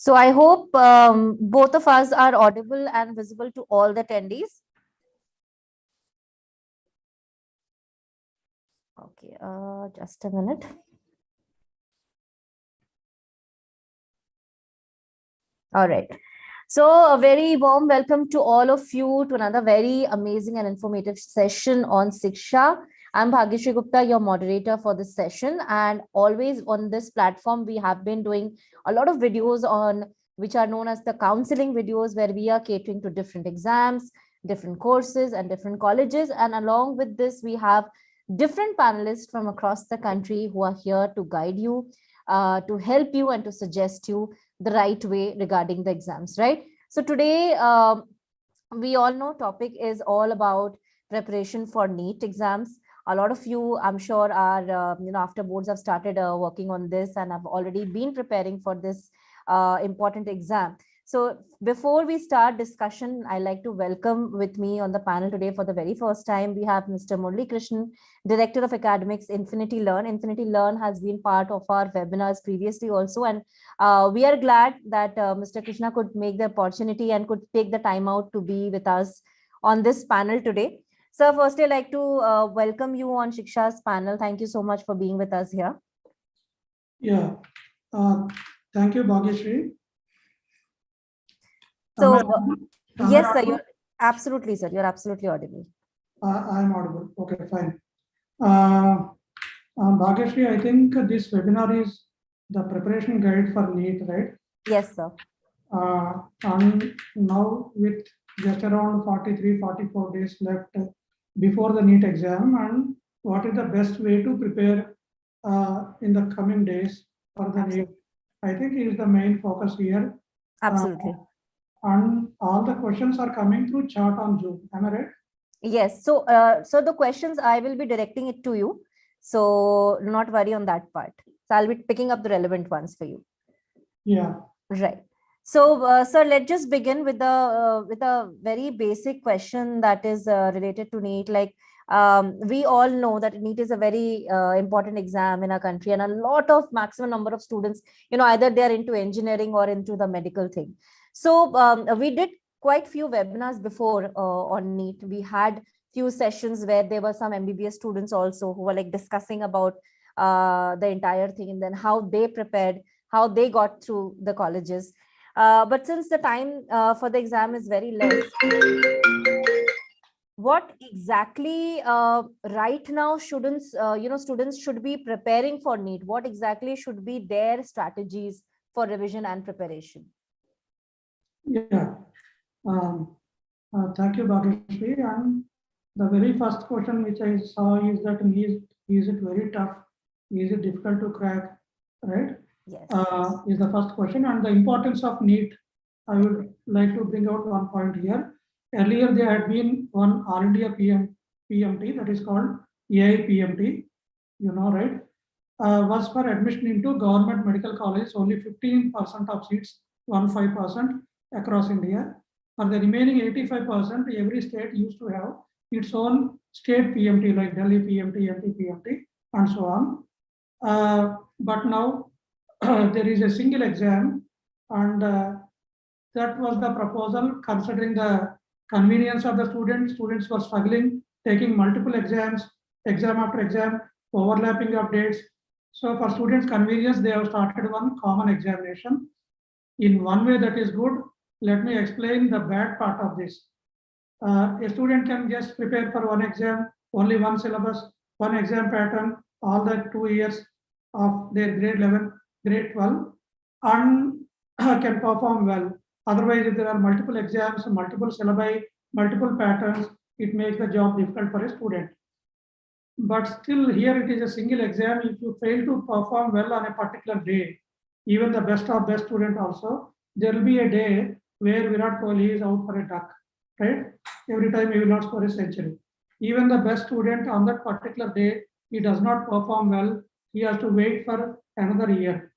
So I hope both of us are audible and visible to all the attendees. Okay, just a minute. All right. So a very warm welcome to all of you to another very amazing and informative session on Shiksha. I'm Bhagyashree Gupta, your moderator for this session. And always on this platform, we have been doing a lot of videos on which are known as the counseling videos, where we are catering to different exams, different courses and different colleges. And along with this, we have different panelists from across the country who are here to guide you, to help you and to suggest you the right way regarding the exams, right? So today, we all know topic is all about preparation for NEET exams. A lot of you, I'm sure, are, after boards have started working on this and have already been preparing for this important exam. So before we start discussion, I like to welcome with me on the panel today for the very first time, we have Mr. Murali Krishnan, Director of Academics, Infinity Learn. Infinity Learn has been part of our webinars previously also, and we are glad that Mr. Krishna could make the opportunity and could take the time out to be with us on this panel today. Sir, firstly, I'd like to welcome you on Shiksha's panel. Thank you so much for being with us here. Yeah, thank you, Bhagyashree. So, yes, sir, you're absolutely, sir, you're absolutely audible. I'm audible. Okay, fine. Bhagyashree, I think this webinar is the preparation guide for NEET, right? Yes, sir. And now with just around 44 days left before the NEET exam, and what is the best way to prepare in the coming days for the NEET? I think is the main focus here. Absolutely. And all the questions are coming through chat on Zoom. Am I right? Yes. So, so the questions I will be directing it to you. So do not worry on that part. So I'll be picking up the relevant ones for you. Yeah. Right. So, sir, let's just begin with a very basic question that is related to NEET. Like, we all know that NEET is a very important exam in our country, and a lot of maximum number of students, either they are into engineering or into the medical thing. So we did quite few webinars before on NEET. We had few sessions where there were some MBBS students also who were like discussing about the entire thing, and then how they prepared, how they got through the colleges. But since the time for the exam is very less, what exactly right now students should be preparing for NEET? What exactly should be their strategies for revision and preparation? Yeah. Thank you, Bhagyashree. And the very first question which I saw is that is it very tough? Is it difficult to crack? Right? Yes. Is the first question. And the importance of NEET, I would like to bring out one point here. Earlier, there had been one All India PMT that is called AIPMT, right? Was for admission into government medical college, only 15% of seats, 15% across India. For the remaining 85%, every state used to have its own state PMT, like Delhi PMT, MP PMT, and so on. But now there is a single exam, and that was the proposal. Considering the convenience of the students, students were struggling, taking multiple exams, exam after exam, overlapping updates. So for students' convenience, they have started one common examination. In one way, that is good. Let me explain the bad part of this. A student can just prepare for one exam, only one syllabus, one exam pattern, all the 2 years of their grade 11, grade 12, and can perform well. Otherwise, if there are multiple exams, multiple syllabi, multiple patterns, it makes the job difficult for a student. But still, here it is a single exam. If you fail to perform well on a particular day, even the best of best student also, there will be a day where Virat Kohli is out for a duck, right? Every time he will not score a century. Even the best student on that particular day, he does not perform well. He has to wait for another year.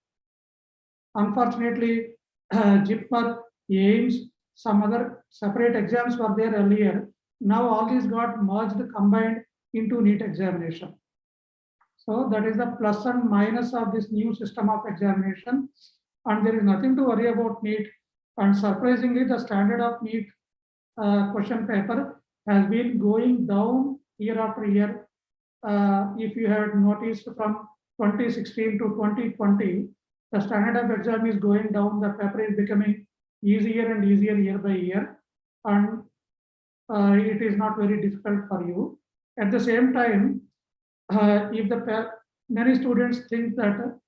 Unfortunately, JIPMER, AIMS, some other separate exams were there earlier. Now all these got merged, combined into NEET examination. So that is the plus and minus of this new system of examination. and there is nothing to worry about NEET. And surprisingly, the standard of NEET question paper has been going down year after year. If you had noticed from 2016 to 2020, the standard of exam is going down. The paper is becoming easier and easier year by year, and it is not very difficult for you. At the same time, if many students think that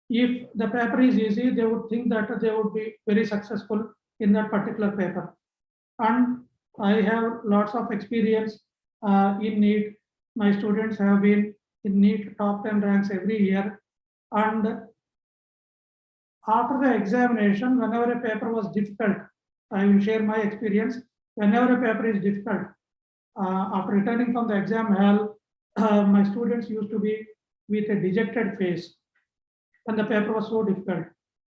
if the paper is easy, they would think that they would be very successful in that particular paper. And I have lots of experience in NEET. My students have been in NEET top 10 ranks every year. And after the examination, whenever a paper was difficult, I will share my experience. Whenever a paper is difficult, after returning from the exam hall, my students used to be with a dejected face, and the paper was so difficult.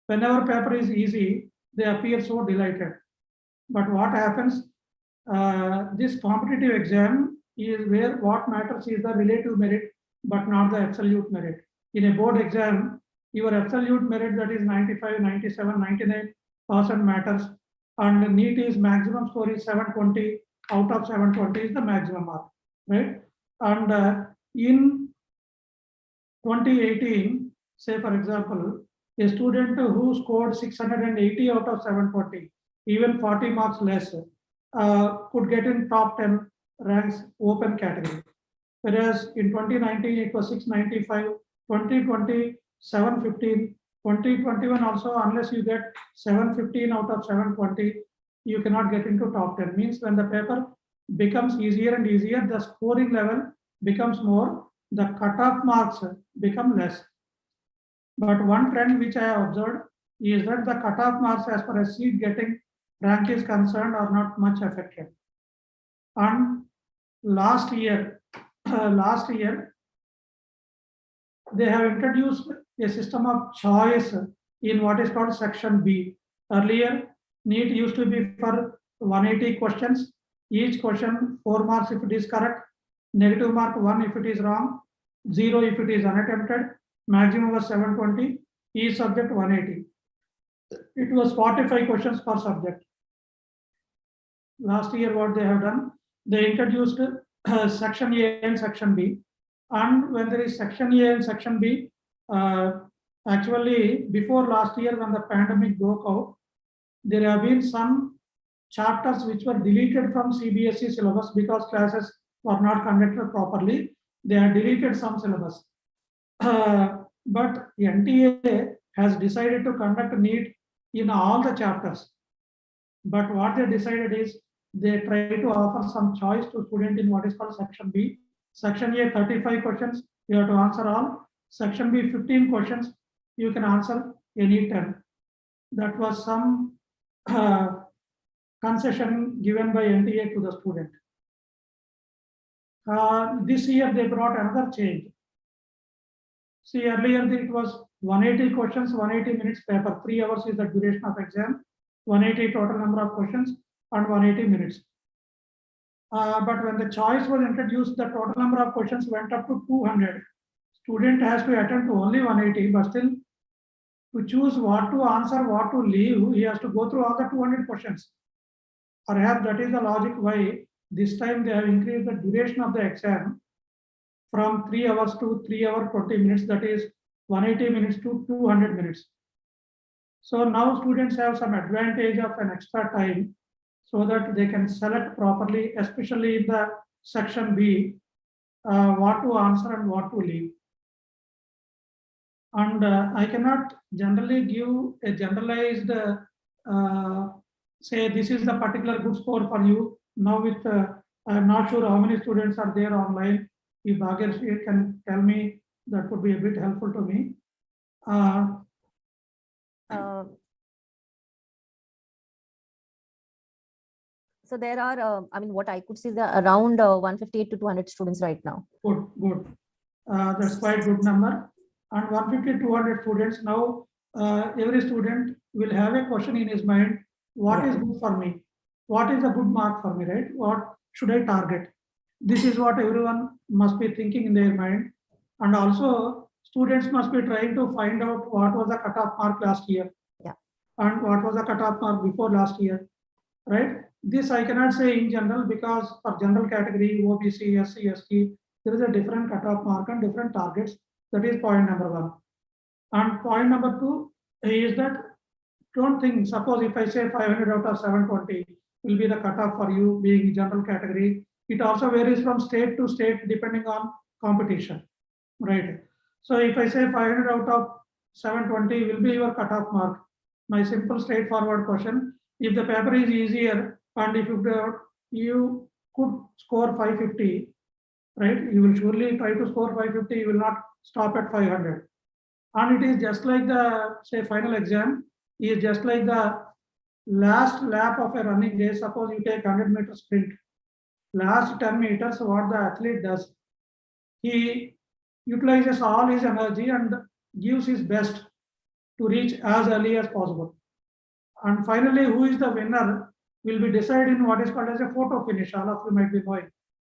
Whenever paper is easy, they appear so delighted. But what happens, this competitive exam is where what matters is the relative merit, but not the absolute merit. In a board exam, your absolute merit, that is 95, 97, 99% matters, and NEET is maximum score is 720, out of 720 is the maximum mark, right? And in 2018, say for example, a student who scored 680 out of 740, even 40 marks less, could get in top 10 ranks open category. Whereas in 2019, it was 695, 2020, 715, 2021 also, unless you get 715 out of 720, you cannot get into top 10. Means when the paper becomes easier and easier, the scoring level becomes more, the cutoff marks become less. But one trend which I have observed is that the cutoff marks as far as seat getting rank is concerned are not much affected. And last year, they have introduced a system of choice in what is called section B. Earlier, NEET used to be for 180 questions, each question 4 marks if it is correct, negative mark 1 if it is wrong, 0 if it is unattempted, maximum was 720, each subject 180. It was 45 questions per subject. Last year, what they have done, they introduced section A and section B. And when there is section A and section B, actually before last year when the pandemic broke out, there have been some chapters which were deleted from CBSE syllabus because classes were not conducted properly. They have deleted some syllabus. But NTA has decided to conduct NEET in all the chapters. But what they decided is they try to offer some choice to student in what is called section B. Section A, 35 questions, you have to answer all. Section B, 15 questions, you can answer any 10. That was some concession given by NTA to the student. This year they brought another change. See, earlier it was 180 questions, 180 minutes paper, 3 hours is the duration of exam, 180 total number of questions and 180 minutes. But when the choice was introduced, the total number of questions went up to 200. Student has to attend to only 180, but still to choose what to answer, what to leave, he has to go through all the 200 questions. Perhaps that is the logic why this time they have increased the duration of the exam from 3 hours to 3 hours 20 minutes, that is 180 minutes to 200 minutes. So now students have some advantage of an extra time so that they can select properly, especially in the section B, what to answer and what to leave. And I cannot generally give a generalized, say this is the particular good score for you. Now with, I'm not sure how many students are there online. If Bhagyashree can tell me, that would be a bit helpful to me. So there are, I mean, what I could see, there are around 158 to 200 students right now. Good, good. That's quite good number. And 150 to 200 students. Now, every student will have a question in his mind. What is good for me? What is a good mark for me, right? What should I target? This is what everyone must be thinking in their mind. And also, students must be trying to find out what was the cutoff mark last year. Yeah. And what was the cutoff mark before last year, right? This I cannot say in general, because for general category, OBC, SC, ST, there is a different cutoff mark and different targets. That is point number one. And point number two is that, don't think, suppose if I say 500 out of 720 will be the cutoff for you being general category. It also varies from state to state depending on competition, right? So if I say 500 out of 720 will be your cutoff mark, my simple straightforward question, if the paper is easier and if you could score 550, right, you will surely try to score 550, you will not stop at 500. And it is just like the, say, final exam is just like the last lap of a running race. Suppose you take 100-meter sprint, last 10 meters, what the athlete does, he utilizes all his energy and gives his best to reach as early as possible. And finally, who is the winner will be decided in what is called as a photo finish. All of you might be knowing,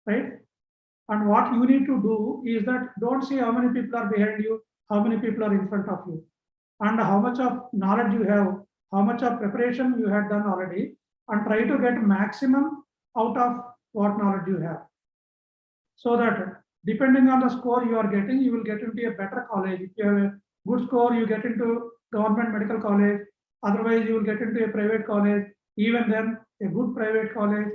right? And what you need to do is that don't see how many people are behind you, how many people are in front of you, and how much of knowledge you have, how much of preparation you had done already, and try to get maximum out of what knowledge you have. So that depending on the score you are getting, you will get into a better college. If you have a good score, you get into government medical college. Otherwise, you will get into a private college. Even then, a good private college,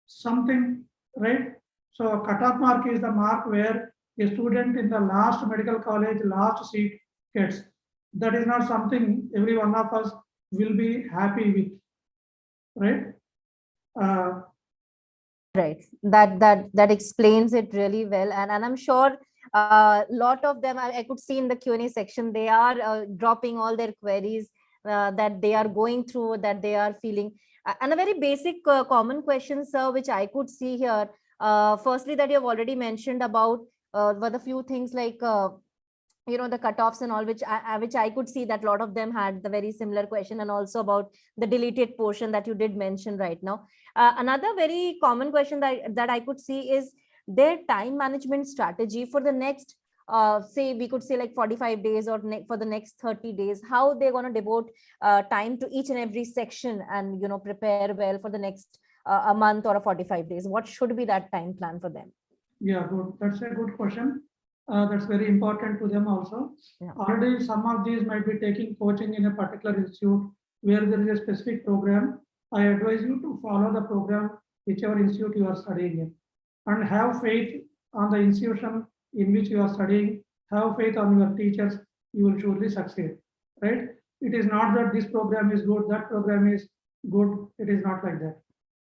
something, right? So cutoff mark is the mark where a student in the last medical college, last seat gets. That is not something every one of us will be happy with, right? Right. That explains it really well, and I'm sure a lot of them I could see in the Q&A section. They are dropping all their queries that they are going through, that they are feeling. And a very basic common question, sir, which I could see here. Firstly, that you have already mentioned about were the few things like the cutoffs and all, which I could see that a lot of them had the very similar question, and also about the deleted portion that you did mention right now. Another very common question that I could see is their time management strategy for the next say we could say like 45 days or for the next 30 days, how they're going to devote time to each and every section and prepare well for the next a month or a 45 days. What should be that time plan for them? Yeah, good. That's a good question. That's very important to them also. Yeah. Already some of these might be taking coaching in a particular institute where there is a specific program. I advise you to follow the program whichever institute you are studying in, and have faith on the institution in which you are studying. Have faith on your teachers. You will surely succeed, right? It is not that this program is good, that program is good. It is not like that.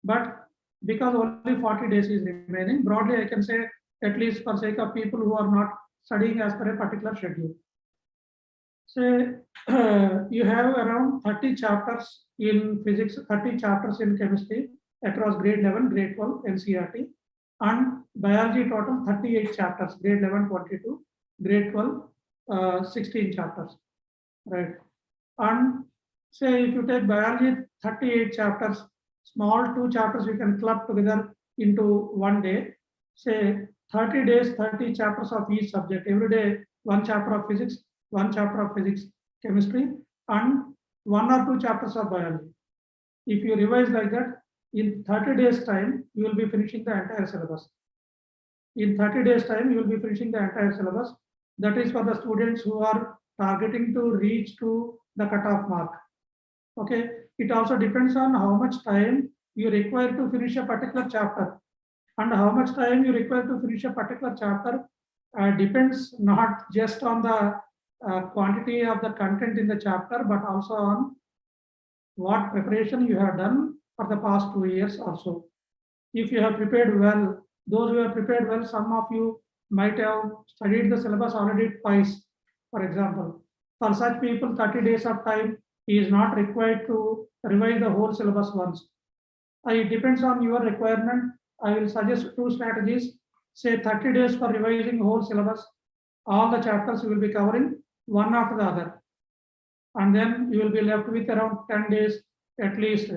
But because only 40 days is remaining, broadly I can say, at least for sake of people who are not studying as per a particular schedule. Say you have around 30 chapters in physics, 30 chapters in chemistry across grade 11, grade 12, NCERT, and biology total 38 chapters, grade 11, 22, grade 12, 16 chapters, right? And say if you take biology 38 chapters, small 2 chapters you can club together into one day. Say 30 days, 30 chapters of each subject. Every day, 1 chapter of physics, 1 chapter of physics, chemistry, and 1 or 2 chapters of biology. If you revise like that, in 30 days time, you will be finishing the entire syllabus. In 30 days time, you will be finishing the entire syllabus. That is for the students who are targeting to reach to the cutoff mark. Okay. It also depends on how much time you require to finish a particular chapter, and how much time you require to finish a particular chapter depends not just on the quantity of the content in the chapter, but also on what preparation you have done for the past 2 years or so. If you have prepared well, those who have prepared well, some of you might have studied the syllabus already twice, for example. For such people, 30 days of time is not required to revise the whole syllabus once. It depends on your requirement. I will suggest 2 strategies. Say 30 days for revising whole syllabus. All the chapters you will be covering one after the other. And then you will be left with around 10 days at least.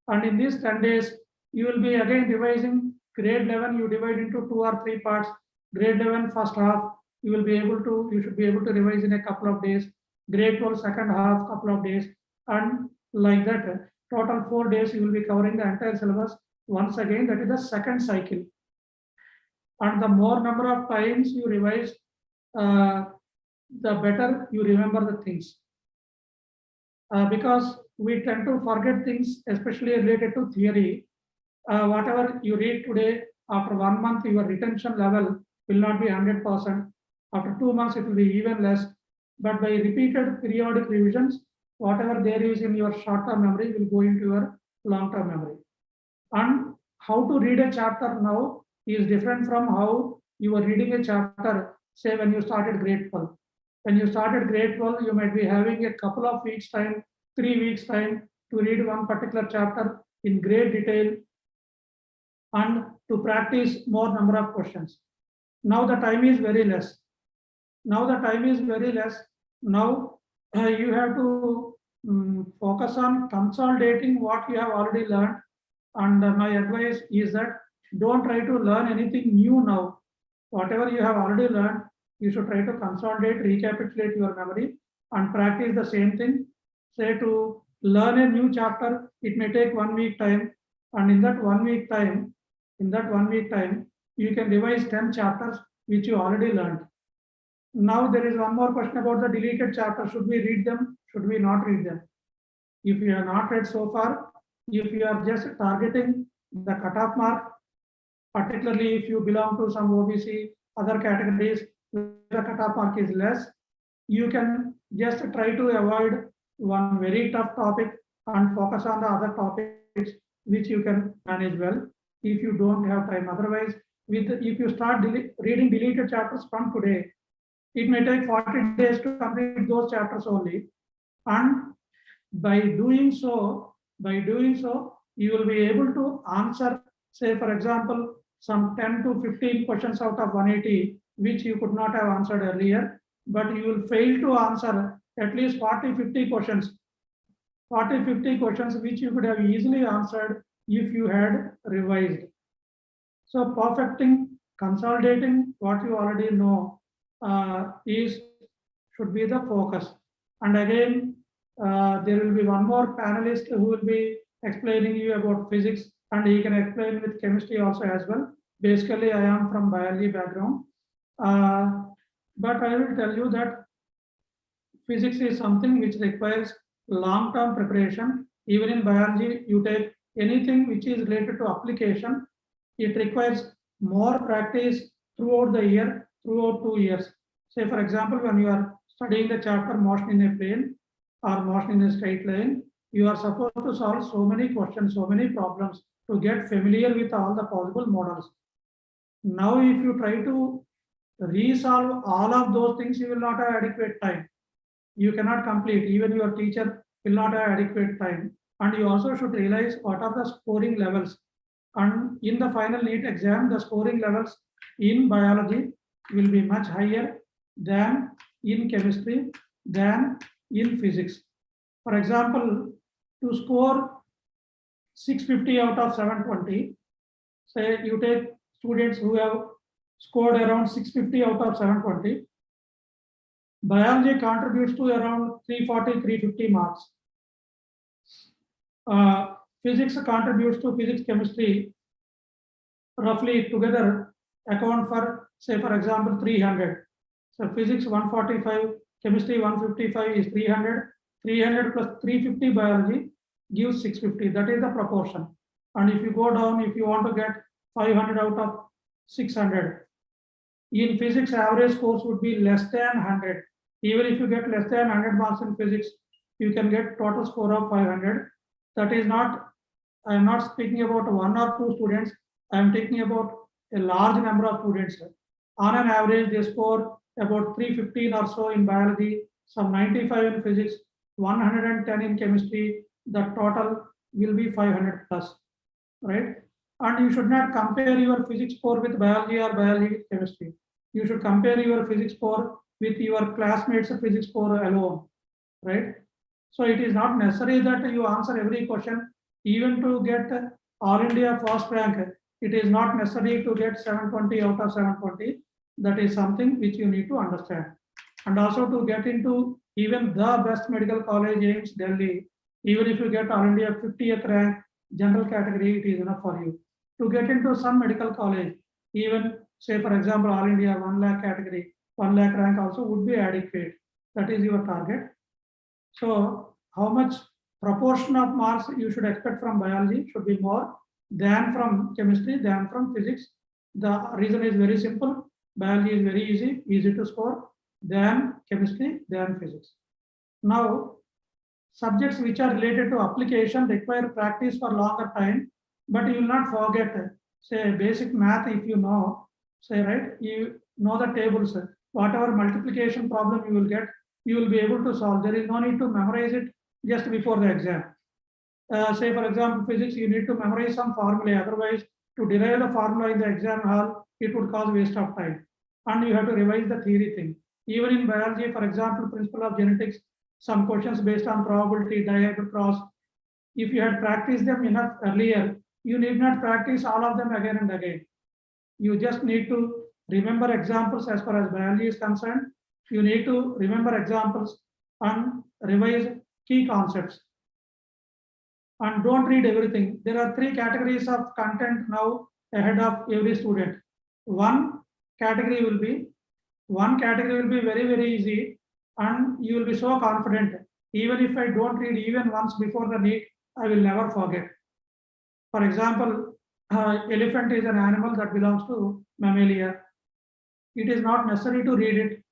And in these 10 days, you will be again revising grade 11. You divide into 2 or 3 parts. Grade 11 first half, you should be able to revise in a couple of days. Grade 12 second half, couple of days, and like that. Total 4 days you will be covering the entire syllabus once again. That is the second cycle. And the more number of times you revise, the better you remember the things. Because we tend to forget things, especially related to theory. Whatever you read today, after 1 month, your retention level will not be 100%. After 2 months, it will be even less. But by repeated periodic revisions, whatever there is in your short-term memory will go into your long-term memory. And how to read a chapter now is different from how you were reading a chapter, say when you started grade 12. When you started grade 12, you might be having a couple of weeks time, 3 weeks time to read one particular chapter in great detail and to practice more number of questions. Now the time is very less. Now you have to focus on consolidating what you have already learned. And my advice is that don't try to learn anything new now. Whatever you have already learned, you should try to consolidate, recapitulate your memory and practice the same thing. Say to learn a new chapter, it may take 1 week time. And in that 1 week time, you can revise 10 chapters which you already learned. Now there is one more question about the deleted chapters. Should we read them? Should we not read them? If you have not read so far, if you are just targeting the cutoff mark, particularly if you belong to some OBC, other categories, where the cutoff mark is less, you can just try to avoid one very tough topic and focus on the other topics which you can manage well if you don't have time. Otherwise, if you start reading deleted chapters from today, it may take 40 days to complete those chapters only. And by doing so, you will be able to answer, say for example, some 10 to 15 questions out of 180, which you could not have answered earlier, but you will fail to answer at least 40-50 questions, which you could have easily answered if you had revised. So perfecting, consolidating what you already know should be the focus. And again, there will be one more panelist who will be explaining you about physics, and he can explain with chemistry also as well. Basically, I am from biology background, but I will tell you that physics is something which requires long-term preparation. Even in biology, you take anything which is related to application, it requires more practice throughout the year, throughout 2 years. Say for example, when you are studying the chapter motion in a plane or motion in a straight line, you are supposed to solve so many questions, so many problems to get familiar with all the possible models. Now, if you try to resolve all of those things, you will not have adequate time. You cannot complete. Even your teacher will not have adequate time. And you also should realize what are the scoring levels. And in the final NEET exam, the scoring levels in biology will be much higher than in chemistry, than in physics. For example, to score 650 out of 720, say you take students who have scored around 650 out of 720, biology contributes to around 340, 350 marks. Physics contributes to physics, chemistry, roughly together account for, say for example, 300. So physics 145, chemistry 155 is 300. 300 plus 350 biology gives 650. That is the proportion. And if you go down, if you want to get 500 out of 600, in physics, average scores would be less than 100. Even if you get less than 100 marks in physics, you can get total score of 500. That is not, I am not speaking about 1 or 2 students. I am talking about a large number of students. On an average, they score about 315 or so in biology, some 95 in physics, 110 in chemistry. The total will be 500 plus, right? And you should not compare your physics score with biology or biology with chemistry. You should compare your physics score with your classmates' physics score alone, right? So it is not necessary that you answer every question. Even to get All India first rank, it is not necessary to get 720 out of 720. That is something which you need to understand. And also to get into even the best medical college, AIMS Delhi, even if you get all India 50th rank general category, it is enough for you. To get into some medical college, even say for example, all India 1 lakh category, 1 lakh rank also would be adequate. That is your target. So how much proportion of marks you should expect from biology should be more than from chemistry, than from physics. The reason is very simple. Biology is very easy to score, than chemistry, than physics. Now, subjects which are related to application require practice for longer time, but you will not forget, say basic math if you know, say right, you know the tables, whatever multiplication problem you will get, you will be able to solve. There is no need to memorize it just before the exam. Say for example, physics, you need to memorize some formula, otherwise to derive the formula in the exam hall, it would cause waste of time. And you have to revise the theory thing. Even in biology, for example, principle of genetics, some questions based on probability, diagonal cross, if you had practiced them enough earlier, you need not practice all of them again and again. You just need to remember examples as far as biology is concerned. You need to remember examples and revise key concepts. And don't read everything. There are 3 categories of content now ahead of every student. One category will be very, very easy, and you will be so confident. Even if I don't read even once before the NEET, I will never forget. For example, elephant is an animal that belongs to mammalia. It is not necessary to read it.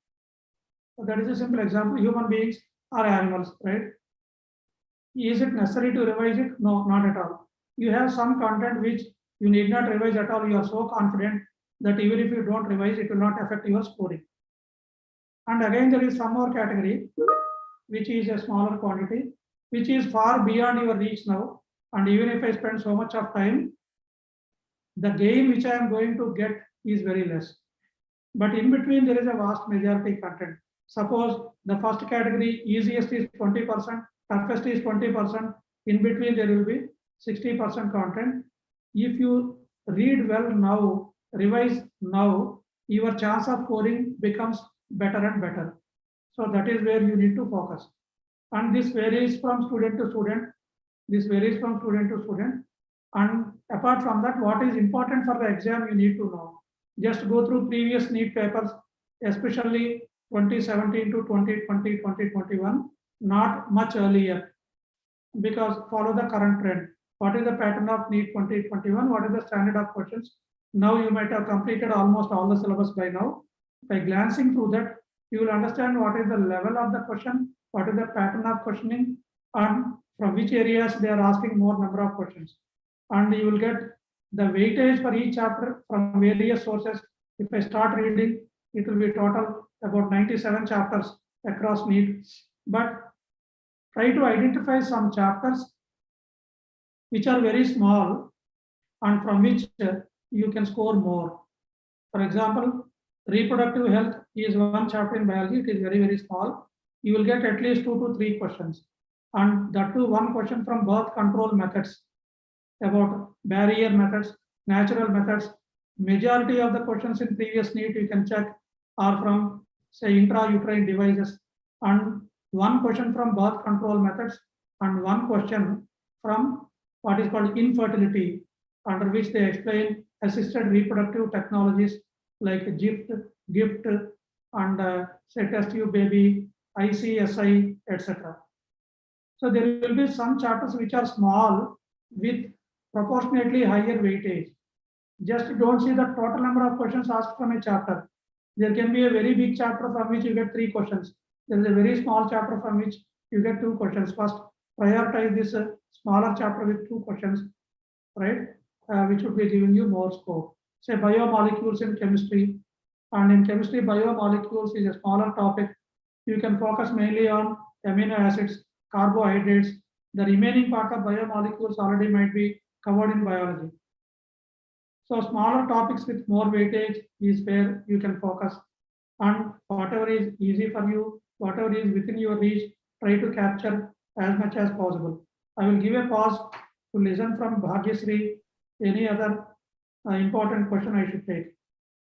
That is a simple example. Human beings are animals, right? Is it necessary to revise it? No, not at all. You have some content which you need not revise at all. You are so confident that even if you don't revise, it will not affect your scoring. And again, there is some more category, which is a smaller quantity, which is far beyond your reach now. And even if I spend so much of time, the gain which I am going to get is very less. But in between, there is a vast majority content. Suppose the first category, easiest is 20%, toughest is 20%. In between, there will be 60% content. If you read well now, revise now, your chance of scoring becomes better and better. So that is where you need to focus. And this varies from student to student. And apart from that, what is important for the exam, you need to know. Just go through previous NEET papers, especially 2017 to 2020, 2021, not much earlier, because follow the current trend. What is the pattern of NEET 2021? What is the standard of questions? Now you might have completed almost all the syllabus by now. By glancing through that, you will understand what is the level of the question, what is the pattern of questioning, and from which areas they are asking more number of questions. And you will get the weightage for each chapter from various sources. If I start reading, it will be total about 97 chapters across NEET. But try to identify some chapters which are very small and from which you can score more. For example, reproductive health is one chapter in biology. It is very, very small. You will get at least 2 to 3 questions. And that too, one question from birth control methods, about barrier methods, natural methods. Majority of the questions in previous NEET you can check are from, say, intrauterine devices, and one question from birth control methods, and one question from what is called infertility, under which they explain assisted reproductive technologies like GIFT, and say test tube baby, ICSI, etc. So there will be some chapters which are small with proportionately higher weightage. Just don't see the total number of questions asked from a chapter. There can be a very big chapter from which you get 3 questions. There is a very small chapter from which you get 2 questions. First, prioritize this smaller chapter with 2 questions, right? Which would be giving you more scope. Say biomolecules in chemistry, and in chemistry, biomolecules is a smaller topic. You can focus mainly on amino acids, carbohydrates. The remaining part of biomolecules already might be covered in biology. So smaller topics with more weightage is where you can focus, and whatever is easy for you, whatever is within your reach, try to capture as much as possible. I will give a pause to listen from Bhagyasri. Any other important question I should take?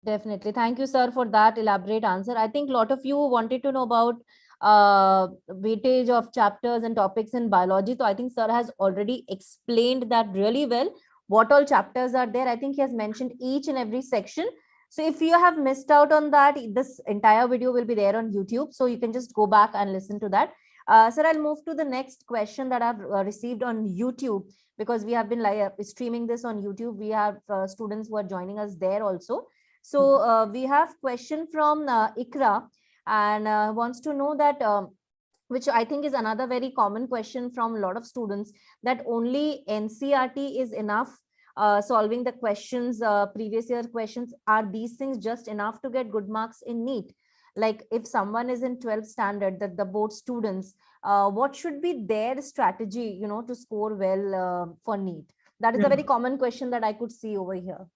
Definitely. Thank you, sir, for that elaborate answer. I think a lot of you wanted to know about weightage of chapters and topics in biology. So I think sir has already explained that really well. What all chapters are there? I think he has mentioned each and every section. So if you have missed out on that, this entire video will be there on YouTube. So you can just go back and listen to that. Sir, I'll move to the next question that I've received on YouTube, because we have been live streaming this on YouTube. We have students who are joining us there also. So we have question from Ikra, and wants to know that, which I think is another very common question from a lot of students, that only NCERT is enough solving the questions, previous year questions. Are these things just enough to get good marks in NEET? Like if someone is in 12th standard, that the board students, what should be their strategy, to score well for NEET? That is a very common question that I could see over here.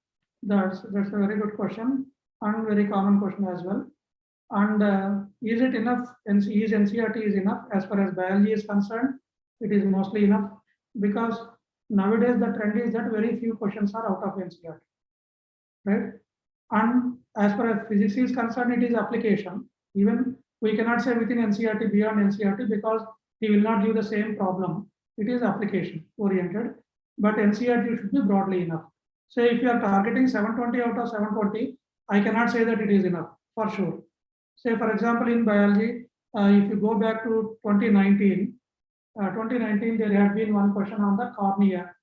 That's a very good question and very common question as well. And is it enough? Is NCERT is enough as far as biology is concerned? It is mostly enough, because nowadays the trend is that very few questions are out of NCERT, right? And as far as physics is concerned, it is application. Even we cannot say within NCERT, beyond NCERT, because he will not give the same problem. It is application oriented, but NCERT should be broadly enough. Say if you are targeting 720 out of 720, I cannot say that it is enough for sure. Say for example, in biology, if you go back to 2019, there had been one question on the cornea.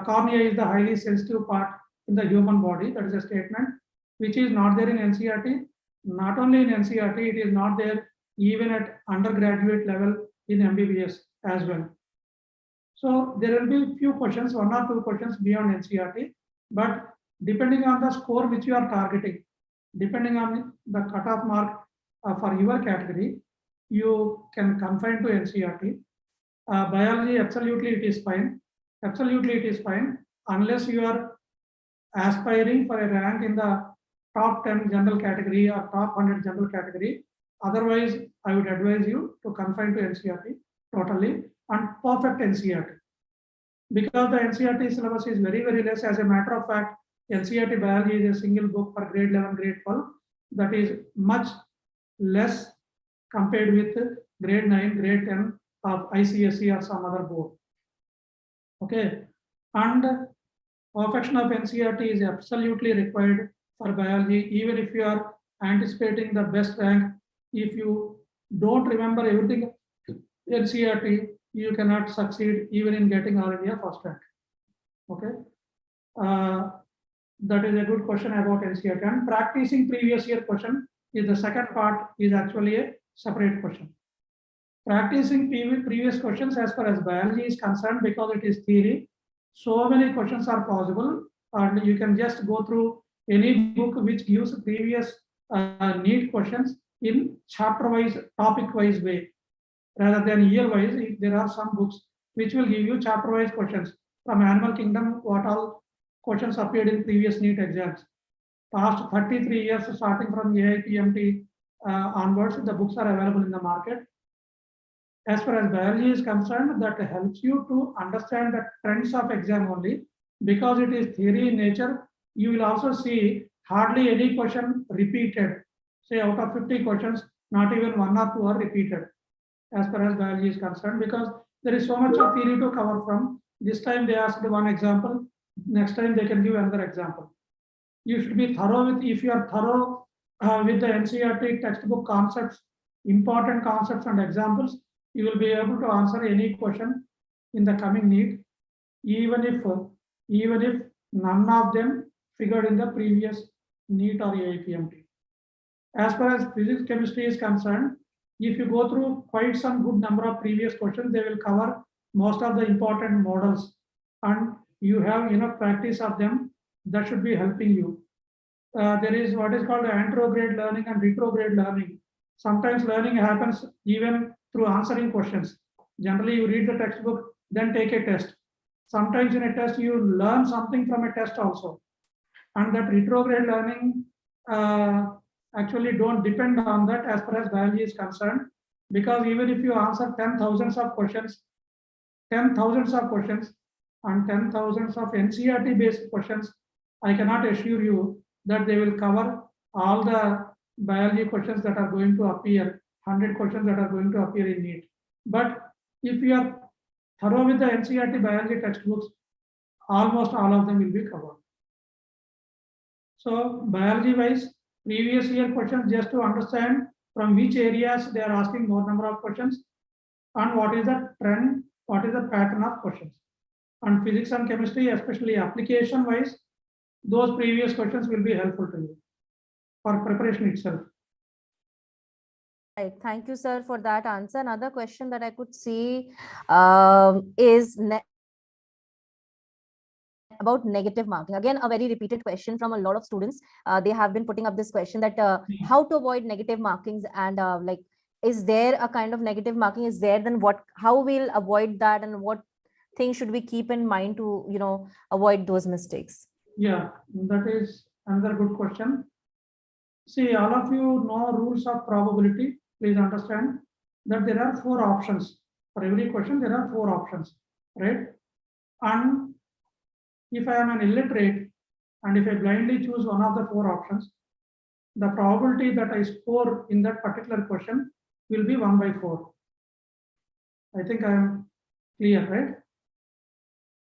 Cornea is the highly sensitive part in the human body. That is a statement which is not there in NCERT. Not only in NCERT, it is not there even at undergraduate level in MBBS as well. So there will be few questions, one or two questions beyond NCERT, but depending on the score which you are targeting, depending on the cutoff mark for your category, you can confine to NCERT. Biology, absolutely it is fine. Absolutely it is fine, unless you are aspiring for a rank in the top 10 general category or top 100 general category. Otherwise, I would advise you to confine to NCERT totally and perfect NCERT. Because the NCERT syllabus is very, very less. As a matter of fact, NCERT biology is a single book for grade 11, grade 12. That is much less compared with grade 9, grade 10 of ICSE or some other board. Okay, and perfection of NCERT is absolutely required for biology. Even if you are anticipating the best rank, if you don't remember everything NCERT, you cannot succeed even in getting All India first rank. Okay, that is a good question about NCERT. And practicing previous year question is the second part, is actually a separate question. Practicing previous questions as far as biology is concerned, because it is theory, so many questions are possible, and you can just go through any book which gives previous NEET questions in chapter-wise, topic-wise way, rather than year-wise. There are some books which will give you chapter-wise questions from Animal Kingdom, what all questions appeared in previous NEET exams. Past 33 years, starting from AIPMT onwards, the books are available in the market. As far as biology is concerned, that helps you to understand the trends of exam only, because it is theory in nature. You will also see hardly any question repeated. Say out of 50 questions, not even 1 or 2 are repeated as far as biology is concerned, because there is so much of theory to cover from. This time they asked one example, next time they can give another example. You should be thorough with, if you are thorough with the NCERT textbook concepts, important concepts and examples, you will be able to answer any question in the coming NEET, even if none of them figured in the previous NEET or AIPMT. As far as physics, chemistry is concerned, if you go through quite some good number of previous questions, they will cover most of the important models, and you have enough practice of them. That should be helping you. There is what is called anterograde learning and retrograde learning. Sometimes learning happens even through answering questions. Generally, you read the textbook, then take a test. Sometimes in a test, you learn something from a test also. And that retrograde learning actually don't depend on that as far as biology is concerned, because even if you answer 10,000s of questions and 10,000s of NCERT based questions, I cannot assure you that they will cover all the biology questions that are going to appear, 100 questions that are going to appear in NEET. But if you are thorough with the NCERT biology textbooks, almost all of them will be covered. So biology wise, previous year questions, just to understand from which areas they are asking more number of questions and what is the trend, what is the pattern of questions. And physics and chemistry, especially application wise, those previous questions will be helpful to you for preparation itself. Right. Thank you, sir, for that answer. Another question that I could see is about negative marking. Again, a very repeated question from a lot of students. They have been putting up this question that how to avoid negative markings, and like, is there a kind of negative marking? Is there, then what? How we'll avoid that, and what things should we keep in mind to, you know, avoid those mistakes? Yeah, that is another good question. See, all of you know rules of probability. Please understand that there are 4 options. For every question, there are 4 options, right? And if I am an illiterate and if I blindly choose one of the 4 options, the probability that I score in that particular question will be 1 by 4. I think I am clear, right?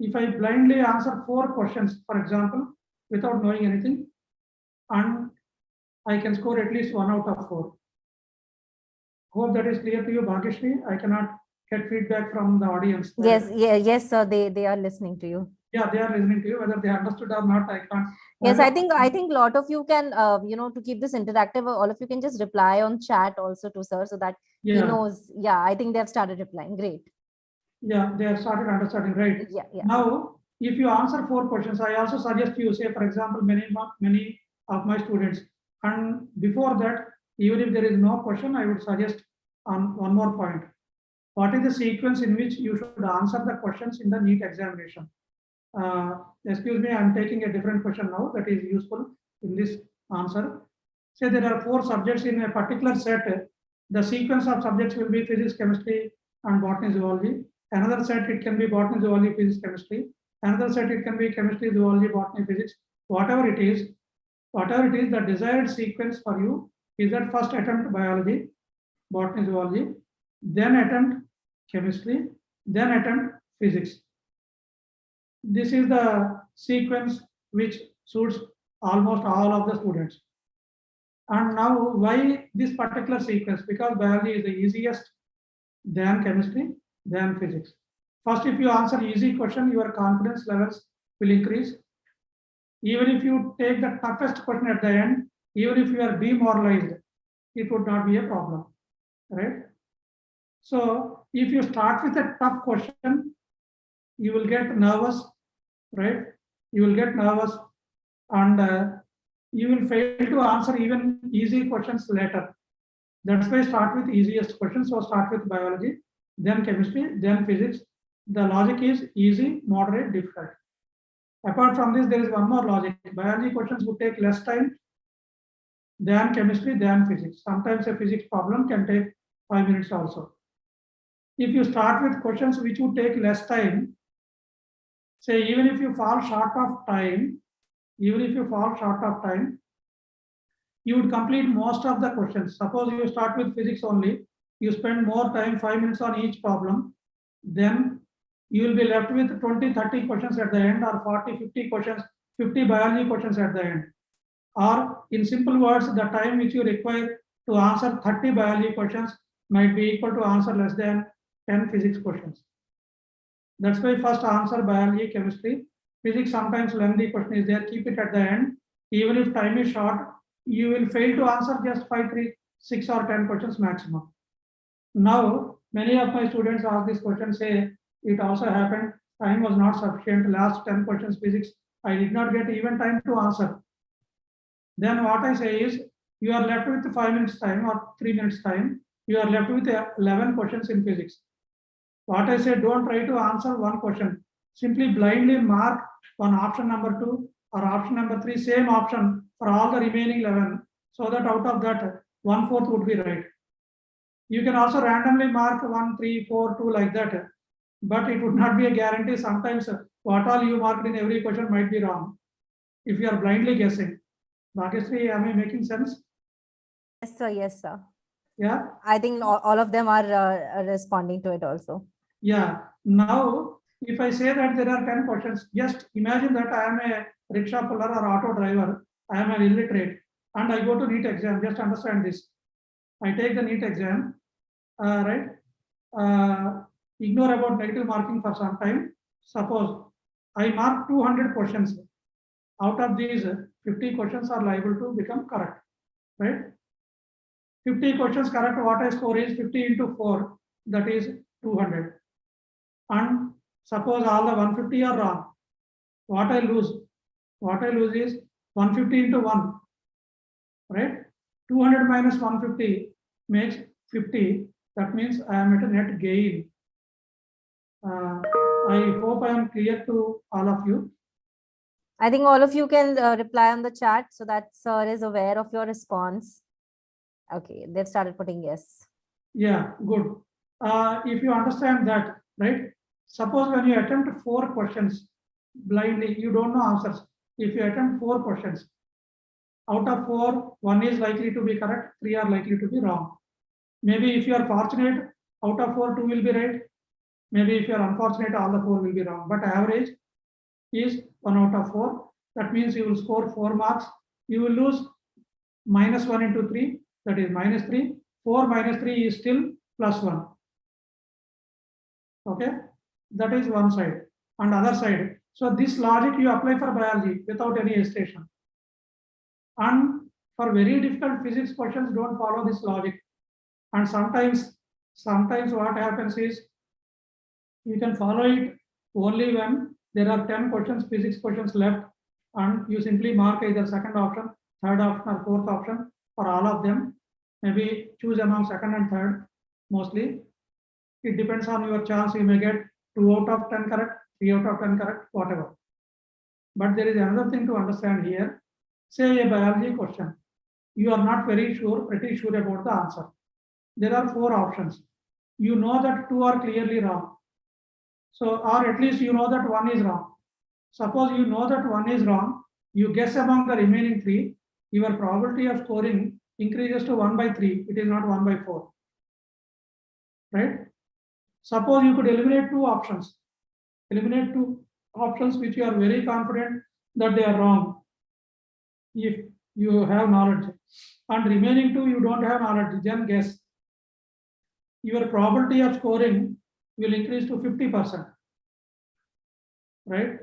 If I blindly answer 4 questions, for example, without knowing anything, and I can score at least 1 out of 4. Hope that is clear to you, Bhagyashree. I cannot get feedback from the audience. Yes, yes, sir. They are listening to you. Yeah, they are listening to you. Whether they understood or not, I can't. Yes, I think a lot of you can, you know, to keep this interactive, all of you can just reply on chat also to sir, so that he knows. Yeah, I think they have started replying. Great. Yeah, they have started understanding, right? Yeah. Now, if you answer 4 questions, I also suggest you say, for example, many of my students, and before that, even if there is no question, I would suggest on one more point. What is the sequence in which you should answer the questions in the NEET examination? Excuse me, I'm taking a different question now that is useful in this answer. Say there are 4 subjects in a particular set. The sequence of subjects will be physics, chemistry, and botany, zoology. Another set, it can be botany, zoology, physics, chemistry. Another set, it can be chemistry, zoology, botany, physics. Whatever it is, the desired sequence for you is that first attempt biology, botany, zoology, then attempt chemistry, then attempt physics. This is the sequence which suits almost all of the students. And now, why this particular sequence? Because biology is the easiest, then chemistry, then physics. First, if you answer easy question, your confidence levels will increase. Even if you take the toughest question at the end, even if you are demoralized, it would not be a problem, right? So if you start with a tough question, you will get nervous, right? You will get nervous, and you will fail to answer even easy questions later. That's why start with easiest questions. So start with biology, then chemistry, then physics. The logic is easy, moderate, difficult. Apart from this, there is one more logic. Biology questions would take less time than chemistry, than physics. Sometimes a physics problem can take 5 minutes also. If you start with questions which would take less time, say even if you fall short of time, you would complete most of the questions. Suppose you start with physics only, you spend more time, 5 minutes on each problem, then you will be left with 20, 30 questions at the end, or 40, 50 questions, 50 biology questions at the end. Or in simple words, the time which you require to answer 30 biology questions might be equal to answer less than 10 physics questions. That's why first answer biology, chemistry. Physics, sometimes lengthy question is there, keep it at the end. Even if time is short, you will fail to answer just 5, 3, 6 or 10 questions maximum. Now, many of my students ask this question, say, it also happened, time was not sufficient, last 10 questions physics, I did not get even time to answer. Then what I say is, you are left with 5 minutes time or 3 minutes time, you are left with 11 questions in physics. What I say, don't try to answer one question. Simply blindly mark on option number 2 or option number 3, same option for all the remaining 11, so that out of that, 1/4 would be right. You can also randomly mark 1, 3, 4, 2 like that, but it would not be a guarantee. Sometimes what all you marked in every question might be wrong if you are blindly guessing. Bhagyashree, am I making sense? Yes, sir. Yes, sir. Yeah. I think all of them are responding to it also. Yeah. Now, if I say that there are 10 questions, just imagine that I am a rickshaw puller or auto driver. I am an illiterate and I go to NEET exam. Just understand this. I take the NEET exam, right? Ignore about negative marking for some time. Suppose I mark 200 questions. Out of these, 50 questions are liable to become correct, right? 50 questions correct, what I score is 50 into 4, that is 200. And suppose all the 150 are wrong, what I lose? What I lose is 150 into 1, right? 200 minus 150 makes 50. That means I am at a net gain. I hope I am clear to all of you. I think all of you can reply on the chat so that sir is aware of your response. Okay, they've started putting yes. Yeah, good. If you understand that, right? Suppose when you attempt 4 questions blindly, you don't know answers. If you attempt 4 questions, out of 4, 1 is likely to be correct, 3 are likely to be wrong. Maybe if you are fortunate, out of 4, 2 will be right. Maybe if you are unfortunate, all the 4 will be wrong. But average is 1 out of 4. That means you will score 4 marks. You will lose minus 1 into 3, that is minus 3. 4 minus 3 is still plus 1. Okay, that is one side. And other side. So this logic you apply for biology without any hesitation. And for very difficult physics questions, don't follow this logic. And sometimes what happens is you can follow it only when there are 10 questions, physics questions left, and you simply mark either second option, third option, or fourth option for all of them. Maybe choose among second and third mostly. It depends on your chance. You may get 2 out of 10 correct, 3 out of 10 correct, whatever. But there is another thing to understand here. Say a biology question. You are not very sure, pretty sure about the answer. There are 4 options. You know that 2 are clearly wrong. So, or at least you know that 1 is wrong. Suppose you know that 1 is wrong, you guess among the remaining 3, your probability of scoring increases to 1 by 3. It is not 1 by 4. Right? Suppose you could eliminate 2 options. Eliminate 2 options which you are very confident that they are wrong. If you have knowledge. And remaining 2 you don't have knowledge, then guess. Your probability of scoring will increase to 50%. Right?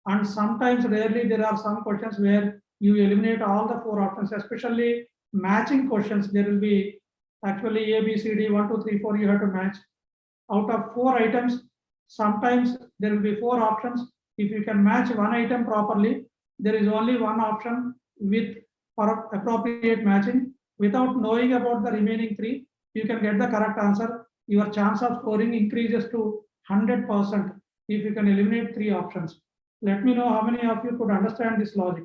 And sometimes, rarely, there are some questions where you eliminate all the 4 options, especially matching questions. There will be actually A, B, C, D, 1, 2, 3, 4, you have to match. Out of 4 items, sometimes there will be 4 options. If you can match 1 item properly, there is only 1 option with appropriate matching. Without knowing about the remaining 3, you can get the correct answer. Your chance of scoring increases to 100% if you can eliminate 3 options. Let me know how many of you could understand this logic.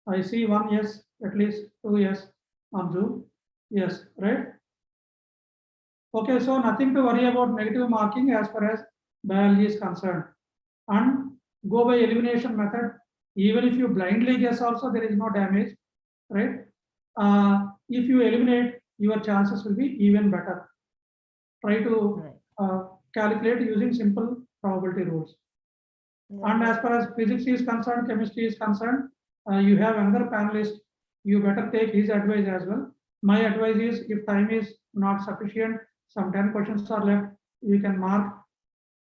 I see 1 yes, at least 2 yes on Zoom. Yes, right? Okay, so nothing to worry about negative marking as far as biology is concerned. And go by elimination method. Even if you blindly guess also, there is no damage, right? If you eliminate, your chances will be even better. Try to calculate using simple probability rules. And as far as physics is concerned, chemistry is concerned, you have another panelist. You better take his advice as well. My advice is, if time is not sufficient, some 10 questions are left, you can mark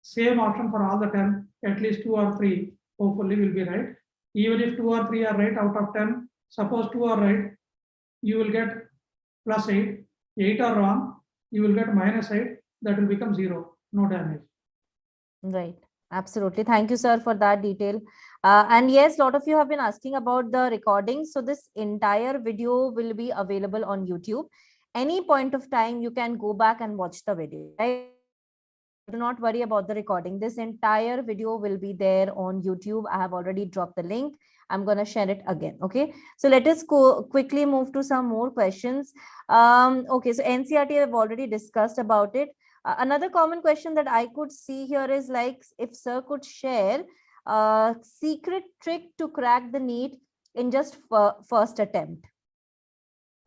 same option for all the 10, at least 2 or 3 hopefully will be right. Even if 2 or 3 are right out of 10, suppose 2 are right, you will get plus 8. 8 are wrong, you will get minus 8. That will become 0, no damage. Right. Absolutely. Thank you, sir, for that detail. And yes, a lot of you have been asking about the recording. So this entire video will be available on YouTube. Any point of time, you can go back and watch the video. Right? Do not worry about the recording. This entire video will be there on YouTube. I have already dropped the link. I'm going to share it again. Okay. So let us quickly move to some more questions. Okay. So NCERT I've already discussed about it. Another common question that I could see here is like, if sir could share secret trick to crack the NEET in just first attempt.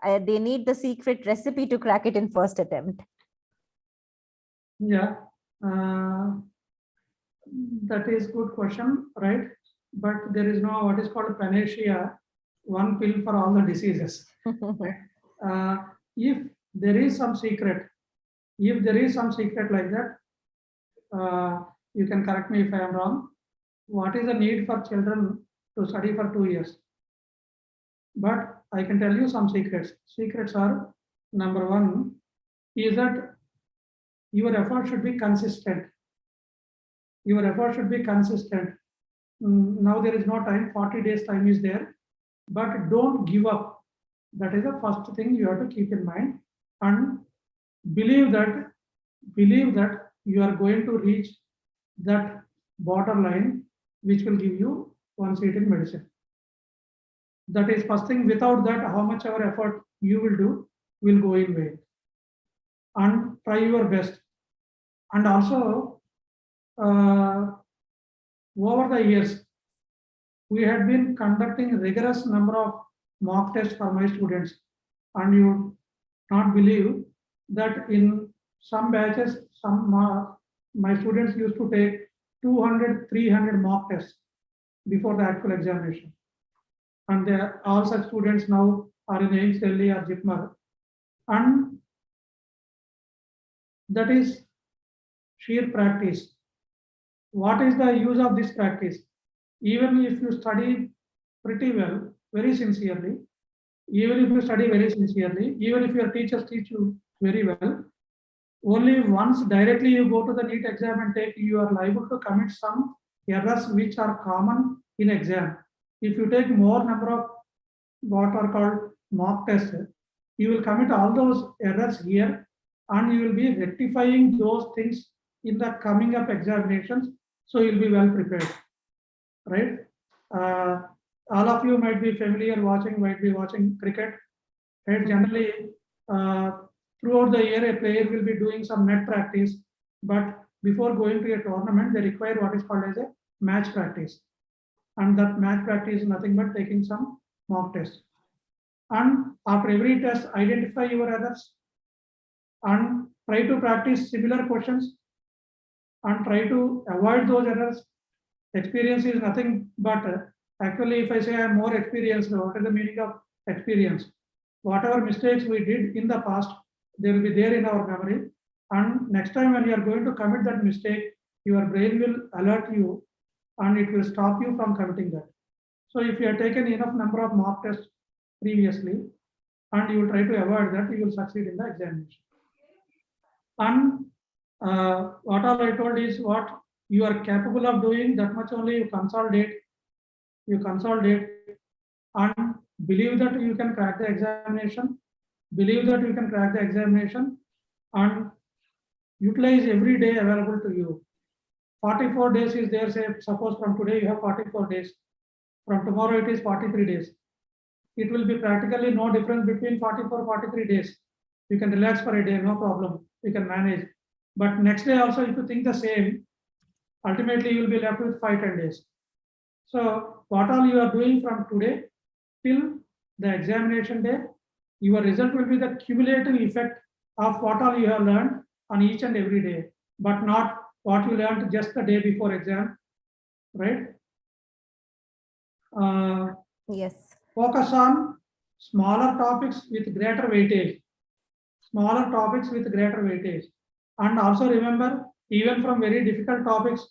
They need the secret recipe to crack it in first attempt. Yeah, that is good question, right? But there is no what is called panacea, one pill for all the diseases. If there is some secret, like that, you can correct me if I am wrong. What is the need for children to study for 2 years? But I can tell you some secrets. Secrets are, number one, is that your effort should be consistent. Your effort should be consistent. Now there is no time, 40 days time is there, but don't give up. That is the first thing you have to keep in mind, and believe that you are going to reach that borderline which will give you one seat in medicine. That is first thing. Without that, how much ever effort you will do will go in vain. And try your best. And also, over the years, we had been conducting rigorous number of mock tests for my students, and you not believe that in some batches, my students used to take 200, 300 mock tests before the actual examination. And all such students now are in AIMS Delhi or JIPMER. And that is sheer practice. What is the use of this practice? Even if you study pretty well, very sincerely, even if your teachers teach you very well, only once directly you go to the NEET exam and take, you are liable to commit some errors which are common in exam. If you take more number of what are called mock tests, you will commit all those errors here, and you will be rectifying those things in the coming up examinations. So you'll be well prepared, right? All of you might be watching cricket, right? Generally, throughout the year, a player will be doing some net practice, but before going to a tournament, they require what is called as a match practice. And that match practice is nothing but taking some mock test. And after every test, identify your errors and try to practice similar questions and try to avoid those errors. Experience is nothing but, actually, if I say I am more experienced, what is the meaning of experience? Whatever mistakes we did in the past, they will be there in our memory. And next time when you are going to commit that mistake, your brain will alert you and it will stop you from committing that. So if you have taken enough number of mock tests previously and you will try to avoid that, you will succeed in the examination. And what all I told is what you are capable of doing, that much only you consolidate and believe that you can crack the examination, and utilize every day available to you. 44 days is there, say, suppose from today you have 44 days, from tomorrow it is 43 days. It will be practically no difference between 44, 43 days. You can relax for a day, no problem, you can manage. But next day also, if you think the same, ultimately you will be left with 5-10 days. So what all you are doing from today till the examination day, your result will be the cumulative effect of what all you have learned on each and every day, but not what you learned just the day before exam, right? Yes. Focus on smaller topics with greater weightage. And also remember, even from very difficult topics,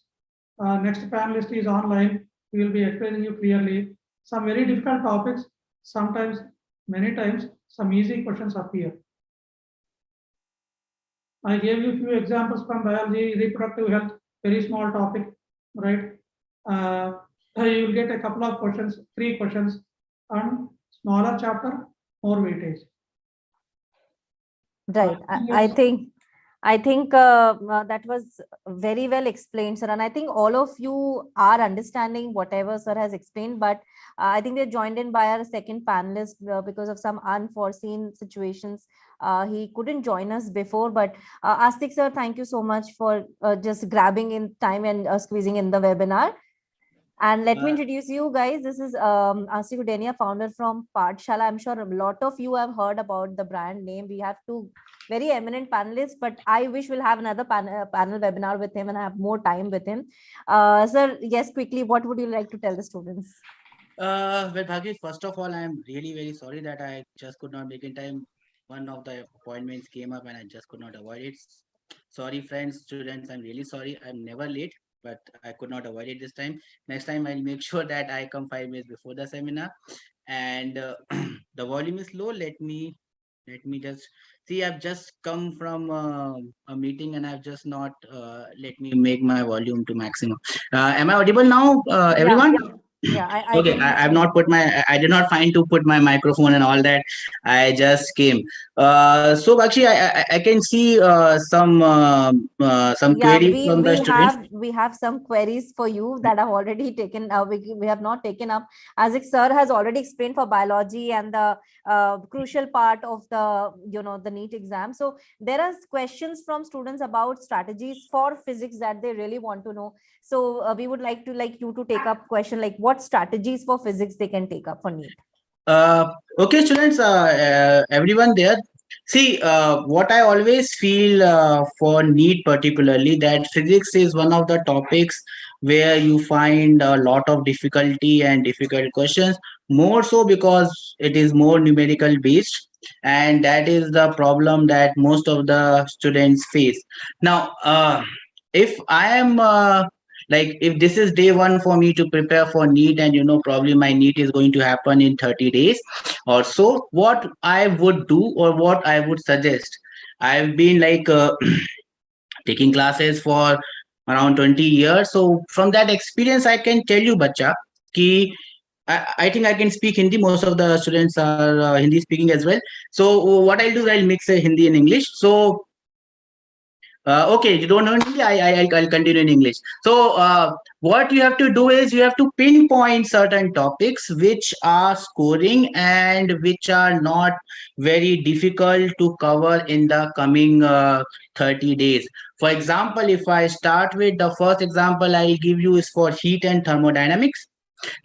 next panelist is online, he will be explaining you clearly. Some very difficult topics, sometimes, many times, some easy questions appear. I gave you a few examples from biology, reproductive health, very small topic, right? You will get a couple of questions, 3 questions, and smaller chapter, more weightage. Right. I think that was very well explained, sir. And I think all of you are understanding whatever sir has explained, but I think they're joined in by our second panelist because of some unforeseen situations. He couldn't join us before, but Astik sir, thank you so much for just grabbing in time and squeezing in the webinar. And let me introduce you guys. This is Asi Gudenia, founder from Pathshala. I'm sure a lot of you have heard about the brand name. We have two very eminent panelists, but I wish we'll have another panel webinar with him and have more time with him. Sir, yes, quickly, what would you like to tell the students? Well, Bhagyesh, first of all, I'm really very sorry that I just could not make in time. One of the appointments came up and I just could not avoid it. Sorry, friends, students, I'm really sorry. I'm never late, but I could not avoid it this time. Next time, I'll make sure that I come 5 minutes before the seminar. And the volume is low. Let me just see. I've just come from a meeting and I've just not let me make my volume to maximum. Am I audible now, everyone? Yeah, I Okay, can I've see not you. put my, I did not find to put my microphone and all that. I just came. So actually, I can see some Yeah, queries from the students. we have some queries for you that have already taken. We have not taken up, as if sir has already explained for biology and the crucial part of the the NEET exam. So there are questions from students about strategies for physics that they really want to know. So we would like you to take up question like what strategies for physics they can take up for NEET. Okay, students, everyone there. See, what I always feel for NEET particularly, that physics is one of the topics where you find a lot of difficulty and difficult questions, more so because it is more numerical based, and that is the problem that most of the students face. Now, if I am like if this is day one for me to prepare for NEET, and probably my NEET is going to happen in 30 days or so, what I would do or what I would suggest, I've been like taking classes for around 20 years, so from that experience I can tell you, bacha, ki I think I can speak Hindi. Most of the students are Hindi speaking as well. So what I'll do is I'll mix Hindi and English. So okay, you don't know Hindi. I'll continue in English. So what you have to do is you have to pinpoint certain topics which are scoring and which are not very difficult to cover in the coming 30 days. For example, if I start with the first example I'll give you is for heat and thermodynamics.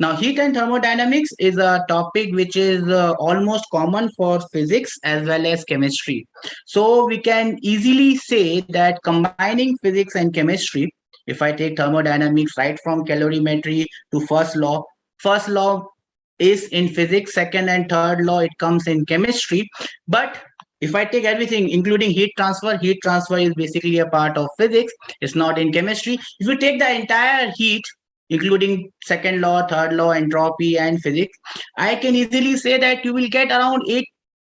Now, heat and thermodynamics is a topic which is almost common for physics as well as chemistry. So, we can easily say that combining physics and chemistry, if I take thermodynamics right from calorimetry to first law is in physics, second and third law it comes in chemistry. But if I take everything, including heat transfer is basically a part of physics. It's not in chemistry. If you take the entire heat, including second law, third law, entropy, and physics, I can easily say that you will get around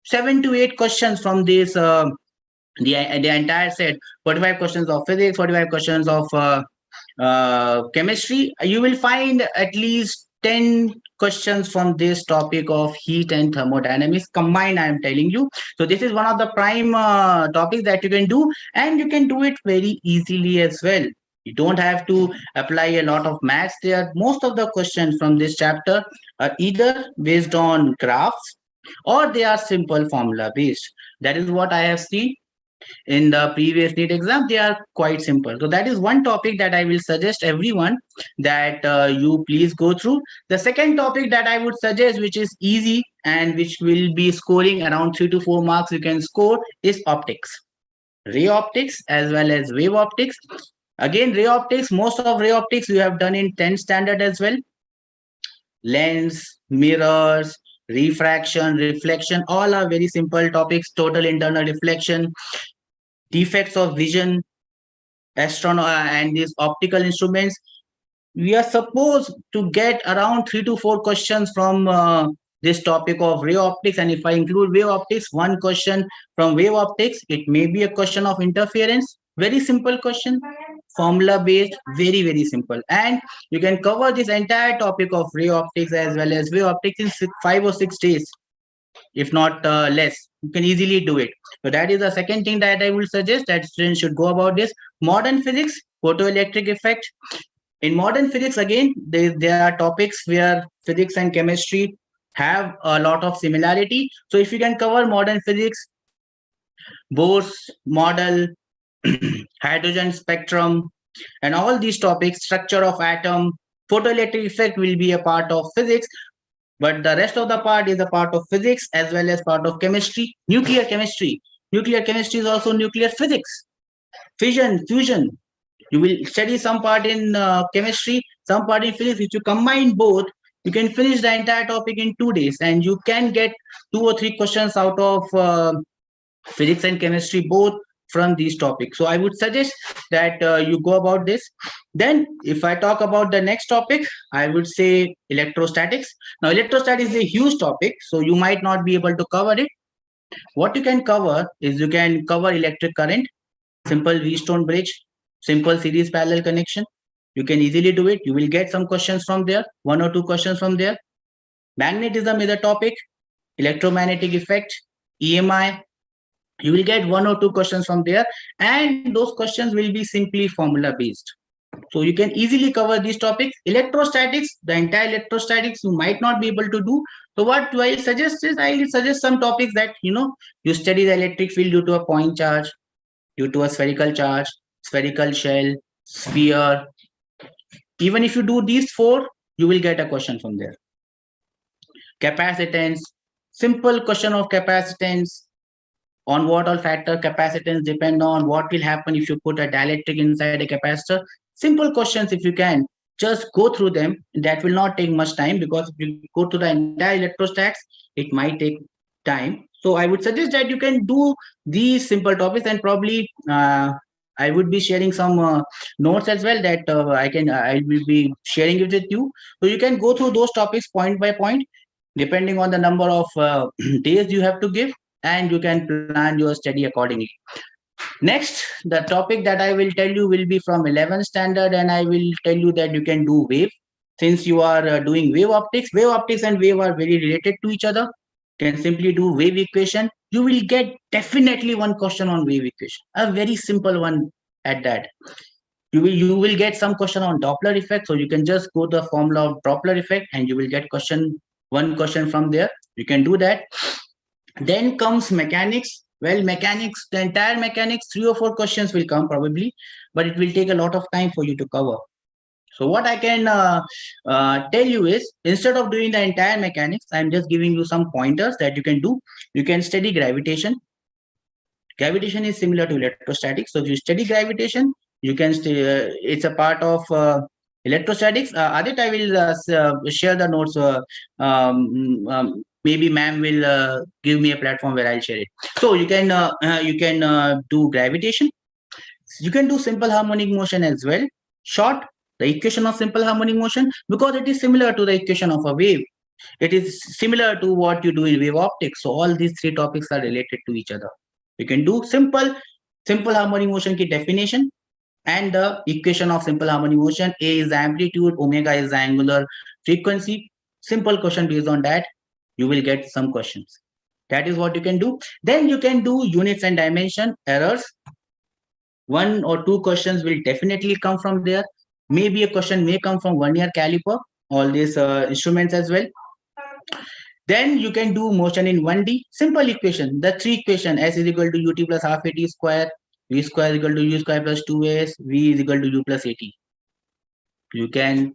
7 to 8 questions from this. The entire set, 45 questions of physics, 45 questions of chemistry. You will find at least 10 questions from this topic of heat and thermodynamics combined, I am telling you. So this is one of the prime topics that you can do, and you can do it very easily as well. You don't have to apply a lot of maths there. Most of the questions from this chapter are either based on graphs or they are simple formula based. That is what I have seen in the previous NEET exam. They are quite simple. So that is one topic that I will suggest everyone that you please go through. The second topic that I would suggest, which is easy and which will be scoring around 3 to 4 marks you can score, is optics. Ray optics as well as wave optics. Again, ray optics, most of ray optics you have done in 10th standard as well. Lens, mirrors, refraction, reflection, all are very simple topics. Total internal reflection, defects of vision, and these optical instruments. We are supposed to get around 3 to 4 questions from this topic of ray optics, and if I include wave optics, one question from wave optics, it may be a question of interference. Very simple question, formula based, very simple, and you can cover this entire topic of ray optics as well as wave optics in 5 or 6 days, if not less. You can easily do it. So that is the second thing that I will suggest that students should go about this. Modern physics, photoelectric effect. In modern physics, again, there are topics where physics and chemistry have a lot of similarity. So if you can cover modern physics, Bohr's model, hydrogen spectrum, and all these topics, structure of atom, Photoelectric effect will be a part of physics, but the rest of the part is a part of physics as well as part of chemistry. Nuclear chemistry. Nuclear chemistry is also nuclear physics. Fission, fusion. You will study some part in chemistry, some part in physics. If you combine both, you can finish the entire topic in 2 days, and you can get 2 or 3 questions out of physics and chemistry both from these topics. So I would suggest that you go about this. Then if I talk about the next topic, I would say electrostatics. Now electrostatics is a huge topic, so you might not be able to cover it. What you can cover is you can cover electric current, simple Wheatstone bridge, simple series parallel connection. You can easily do it. You will get some questions from there, 1 or 2 questions from there. Magnetism is a topic, electromagnetic effect, EMI. You will get 1 or 2 questions from there, and those questions will be simply formula based. So you can easily cover these topics. Electrostatics, the entire electrostatics you might not be able to do. So what I suggest is, I will suggest some topics that you study the electric field due to a point charge, due to a spherical charge, spherical shell, sphere. Even if you do these 4, you will get a question from there. Capacitance, simple question of capacitance. On what all factor capacitance depend on, what will happen if you put a dielectric inside a capacitor. Simple questions. If you can just go through them, that will not take much time, because if you go to the entire electrostats, it might take time. So I would suggest that you can do these simple topics, and probably I would be sharing some notes as well that I will be sharing it with you. So you can go through those topics point by point, depending on the number of days you have to give, and you can plan your study accordingly. Next, the topic that I will tell you will be from 11th standard, and I will tell you that you can do wave. Since you are doing wave optics and wave are very related to each other, you can simply do wave equation. You will get definitely 1 question on wave equation, a very simple one at that. You will get some question on Doppler effect, so you can just go to the formula of Doppler effect and you will get 1 question from there. You can do that. Then comes mechanics. Well, mechanics, the entire mechanics, 3 or 4 questions will come probably, but it will take a lot of time for you to cover. So what I can tell you is, instead of doing the entire mechanics, I'm just giving you some pointers that you can do. You can study gravitation. Gravitation is similar to electrostatics. So if you study gravitation, you can it's a part of electrostatics. Adit, I will share the notes. Maybe ma'am will give me a platform where I'll share it. So you can do gravitation. You can do simple harmonic motion as well. Short, the equation of simple harmonic motion, because it is similar to the equation of a wave. It is similar to what you do in wave optics. So all these 3 topics are related to each other. You can do simple harmonic motion ki definition and the equation of simple harmonic motion. A is the amplitude, omega is the angular frequency. Simple question based on that. You will get some questions. That is what you can do. Then you can do units and dimension errors. 1 or 2 questions will definitely come from there. Maybe a question may come from vernier caliper, all these instruments as well. Then you can do motion in 1D. Simple equation, the 3 equation, S is equal to ut plus half at square, v square is equal to u square plus 2s, v is equal to u plus at. You can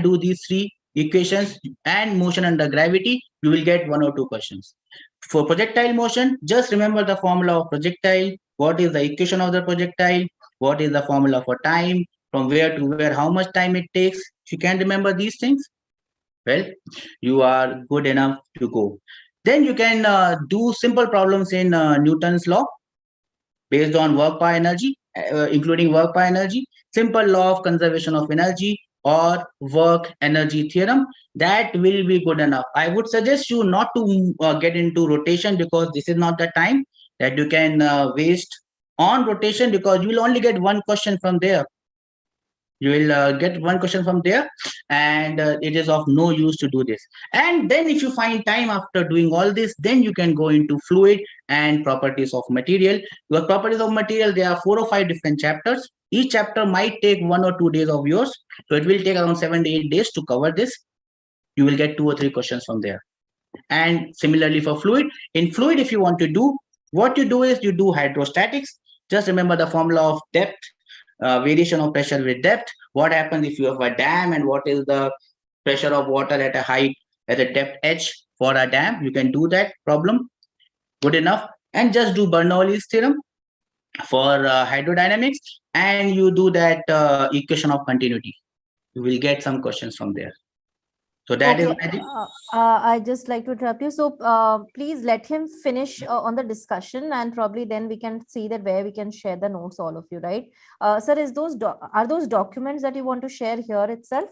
do these 3 equations and motion under gravity, you will get 1 or 2 questions. For projectile motion, just remember the formula of projectile. What is the equation of the projectile? What is the formula for time? From where to where, how much time it takes? If you can remember these things, well, you are good enough to go. Then you can do simple problems in Newton's law based on work power energy, including work power energy, simple law of conservation of energy, or work energy theorem. That will be good enough. I would suggest you not to get into rotation, because this is not the time that you can waste on rotation, because you will only get 1 question from there. You will get 1 question from there, and it is of no use to do this. And then if you find time after doing all this, then you can go into fluid and properties of material. Your properties of material, there are 4 or 5 different chapters. Each chapter might take 1 or 2 days of yours. So it will take around 7 to 8 days to cover this. You will get 2 or 3 questions from there. And similarly for fluid, in fluid, if you want to do, what you do is you do hydrostatics. Just remember the formula of depth, variation of pressure with depth. What happens if you have a dam, and what is the pressure of water at a height, at a depth h for a dam? You can do that problem. Good enough. And just do Bernoulli's theorem for hydrodynamics, and you do that equation of continuity. You will get some questions from there. So that is Okay, magic. I just like to interrupt you. So please let him finish on the discussion, and probably then we can see that where we can share the notes, all of you, right? Sir, are those documents that you want to share here itself?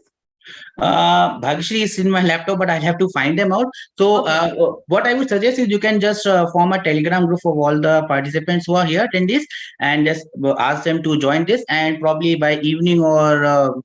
Bhagshri is in my laptop, but I'll have to find them out. So what I would suggest is you can just form a Telegram group of all the participants who are here, attendees, and just ask them to join this. And probably by evening or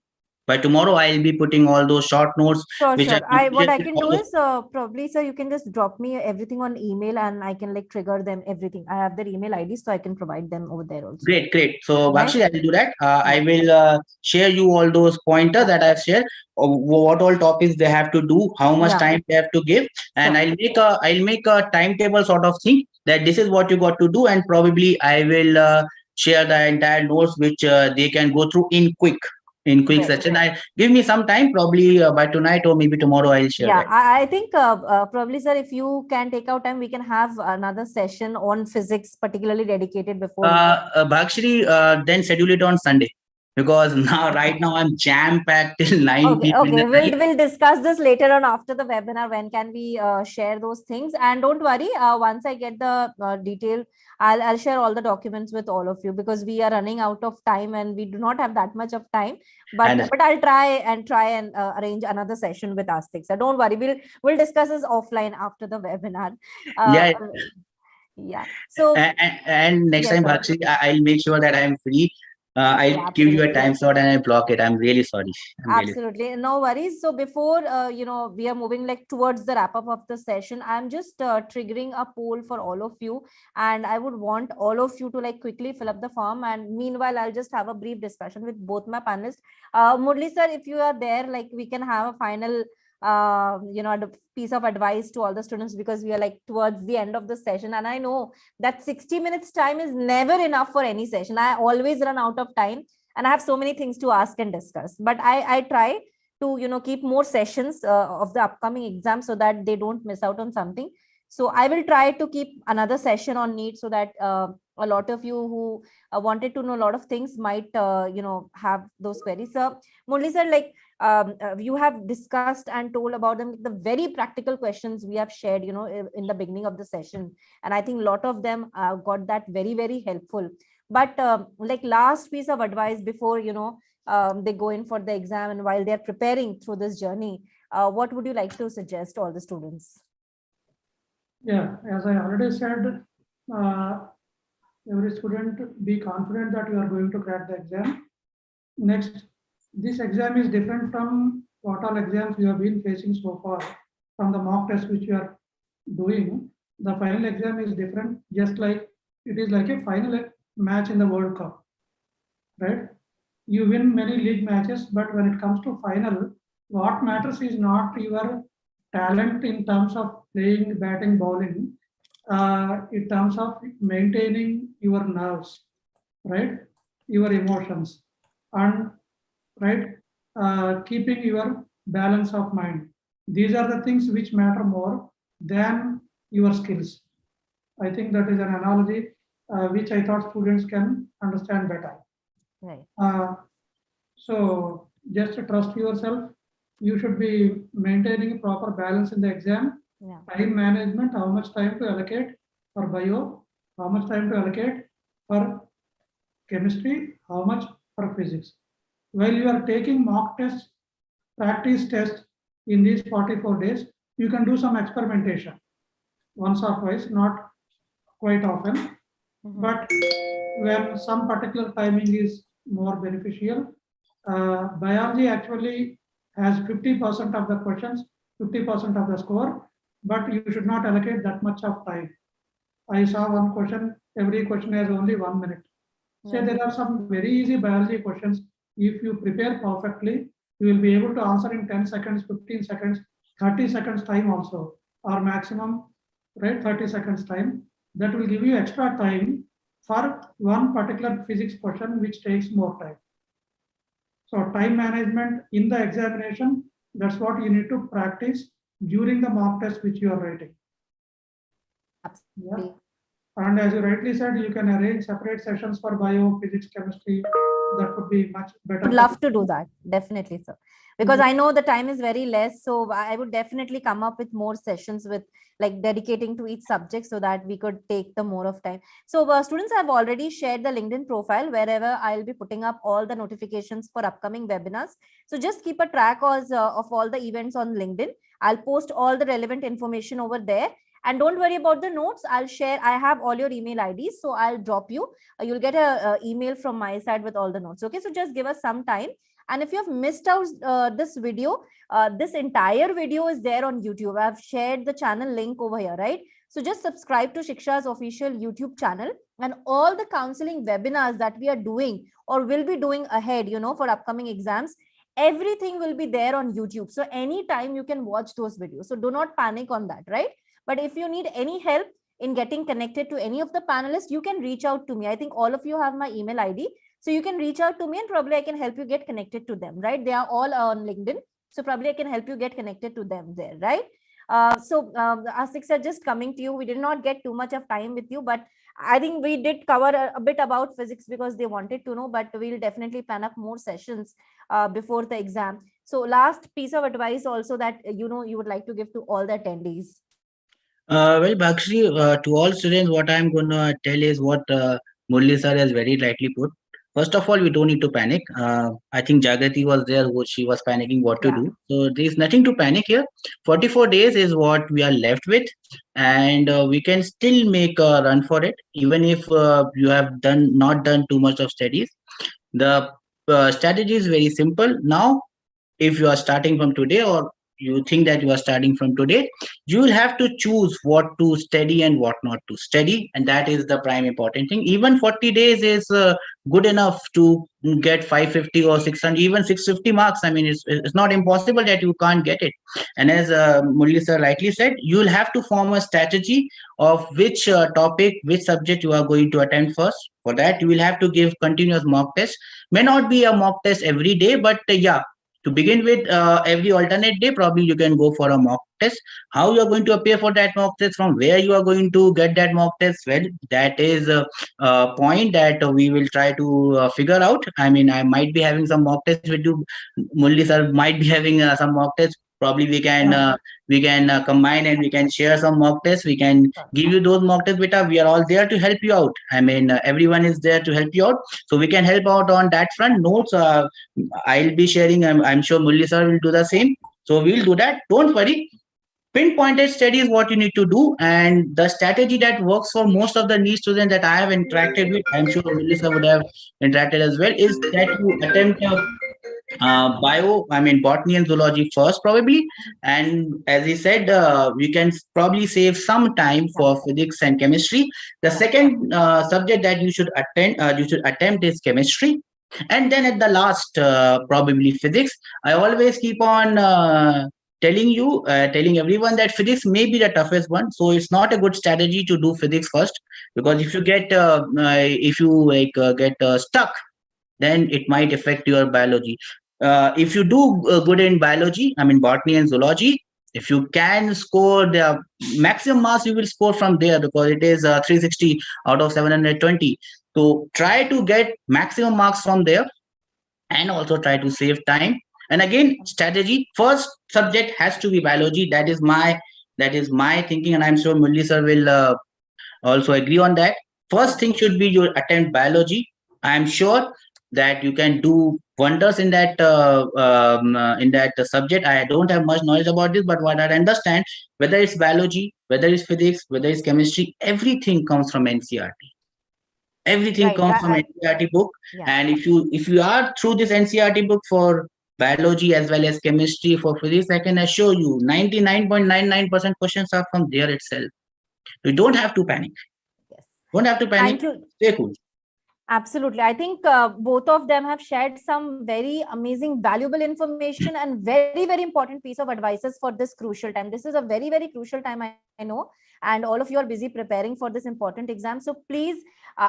by tomorrow, I'll be putting all those short notes. Sure, Which sure. What I can do all is probably, sir, you can just drop me everything on email, and I can like trigger them everything. I have their email ID, so I can provide them over there also. Great. So Right? Bhagshri, I will do that. I Yeah. will share you all those pointers that I've shared. What all topics they have to do, how much Yeah. time they have to give, and Sure. I'll make a timetable sort of thing, that this is what you got to do, and probably I will share the entire notes which they can go through in quick Right. session. I give me some time, probably by tonight or maybe tomorrow I'll share Yeah, that. I think probably, sir, if you can take out time, we can have another session on physics, particularly dedicated before. Bhagshri, then schedule it on Sunday, because right now I'm jam packed till 9 Okay, p.m. in the night. we'll discuss this later on after the webinar. When can we share those things? And don't worry, once I get the detail, I'll share all the documents with all of you, because we are running out of time and we do not have that much of time. But I'll try and arrange another session with Astik. So don't worry, we'll discuss this offline after the webinar. Yeah. Yeah. So and next yes, time, sir. Bhakshi, I'll make sure that I'm free. I'll Yeah, give you a absolutely. time slot and I block it. I'm really sorry. Absolutely, no worries. So before we are moving like towards the wrap up of the session, I'm just triggering a poll for all of you, and I would want all of you to like quickly fill up the form. And meanwhile, I'll just have a brief discussion with both my panelists. Murli sir, if you are there, like we can have a final piece of advice to all the students, because we are like towards the end of the session, and I know that 60 minutes time is never enough for any session. I always run out of time, and I have so many things to ask and discuss, but I try to keep more sessions of the upcoming exam, so that they don't miss out on something. So I will try to keep another session on NEET, so that a lot of you who wanted to know a lot of things might have those queries. So Murli sir, like you have discussed and told about them, the very practical questions we have shared in the beginning of the session, and I think a lot of them got that very, very helpful. But like last piece of advice before they go in for the exam, and while they're preparing through this journey, what would you like to suggest all the students? Yeah, as I already said, every student be confident that you are going to crack the exam. Next, this exam is different from what all exams you have been facing so far. From the mock test which you are doing, the final exam is different, just like it is like a final match in the World Cup, right? You win many league matches, but when it comes to final, what matters is not your talent in terms of playing, batting, bowling, in terms of maintaining your nerves, right? Your emotions, and right, keeping your balance of mind. These are the things which matter more than your skills. I think that is an analogy which I thought students can understand better. Right. So just trust yourself. You should be maintaining proper balance in the exam. Yeah. Time management, how much time to allocate for bio, how much time to allocate for chemistry, how much for physics. While you are taking mock tests, practice tests in these 44 days, you can do some experimentation once or twice, not quite often. But when some particular timing is more beneficial, biology actually has 50% of the questions, 50% of the score, but you should not allocate that much of time. I saw one question, every question has only 1 minute. So there are some very easy biology questions. If you prepare perfectly, you will be able to answer in 10 seconds, 15 seconds, 30 seconds time also, or maximum, right, 30 seconds time. That will give you extra time for one particular physics question which takes more time. So time management in the examination, that's what you need to practice during the mock test which you are writing. Absolutely. Yeah. And as you rightly said, you can arrange separate sessions for bio, physics, chemistry. That would be much better. Would love to do that. Definitely, sir. Because I know the time is very less. So I would definitely come up with more sessions with like dedicating to each subject so that we could take the more of time. So students have already shared the LinkedIn profile wherever I'll be putting up all the notifications for upcoming webinars. So just keep a track of all the events on LinkedIn. I'll post all the relevant information over there. And don't worry about the notes. I'll share. I have all your email IDs. So I'll drop you. You'll get a email from my side with all the notes. Okay. So just give us some time. And if you have missed out this video, this entire video is there on YouTube. I've shared the channel link over here, right? So just subscribe to Shiksha's official YouTube channel, and all the counseling webinars that we are doing or will be doing ahead, you know, for upcoming exams, everything will be there on YouTube. So anytime you can watch those videos. So do not panic on that, right? But if you need any help in getting connected to any of the panelists, you can reach out to me. I think all of you have my email ID. So you can reach out to me and probably I can help you get connected to them, right? They are all on LinkedIn. So probably I can help you get connected to them there, right? Asiks are just coming to you. We did not get too much of time with you, but I think we did cover a bit about physics because they wanted to know, but we'll definitely plan up more sessions before the exam. So last piece of advice also that, you know, you would like to give to all the attendees. Well, Bakshi, to all students, what I'm going to tell is what Murli sir has very rightly put. First of all, we don't need to panic. I think Jagrati was there, she was panicking what to do. So there's nothing to panic here. 44 days is what we are left with, and we can still make a run for it, even if you have not done too much of studies. The strategy is very simple. Now, if you are starting from today, or you think that you are starting from today, you will have to choose what to study and what not to study, and that is the prime important thing. Even 40 days is good enough to get 550 or 600, even 650 marks. I mean, it's not impossible that you can't get it. And as Murli sir rightly said, you will have to form a strategy of which topic, which subject you are going to attempt first. For that, you will have to give continuous mock test. May not be a mock test every day, but yeah, to begin with, every alternate day, probably you can go for a mock test. How you are going to appear for that mock test, from where you are going to get that mock test, well, that is a point that we will try to figure out. I mean, I might be having some mock tests with you. Mulli sir might be having some mock tests. Probably we can combine and we can share some mock tests. We can give you those mock tests, beta. We are all there to help you out. I mean, everyone is there to help you out, so we can help out on that front. Notes, I'll be sharing. I'm sure Mulli sir will do the same. So we'll do that. Don't worry. Pinpointed study is what you need to do, and the strategy that works for most of the NEET students that I have interacted with, I'm sure Mulli sir would have interacted as well, is that you attempt botany and zoology first, probably. And as he said, we can probably save some time for physics and chemistry. The second subject that you should attempt is chemistry. And then at the last, probably physics. I always keep on telling everyone that physics may be the toughest one. So it's not a good strategy to do physics first, because if you get stuck, then it might affect your biology. If you do good in biology, I mean botany and zoology, if you can score the maximum marks, you will score from there, because it is 360 out of 720. So try to get maximum marks from there, and also try to save time. And again, strategy, first subject has to be biology. That is my thinking, and I'm sure Mulli sir will also agree on that. First thing should be your attempt biology. I'm sure that you can do wonders in that subject. I don't have much knowledge about this, but what I understand, whether it's biology, whether it's physics, whether it's chemistry, everything comes from NCERT. Everything comes from NCERT book. And if you are through this NCERT book for biology as well as chemistry, for physics, I can assure you 99.99% questions are from there itself. You don't have to panic. Don't have to panic. Thank you. Stay cool. Absolutely. I think both of them have shared some very amazing, valuable information and very, very important piece of advices for this crucial time. This is a very, very crucial time, I know, and all of you are busy preparing for this important exam. So please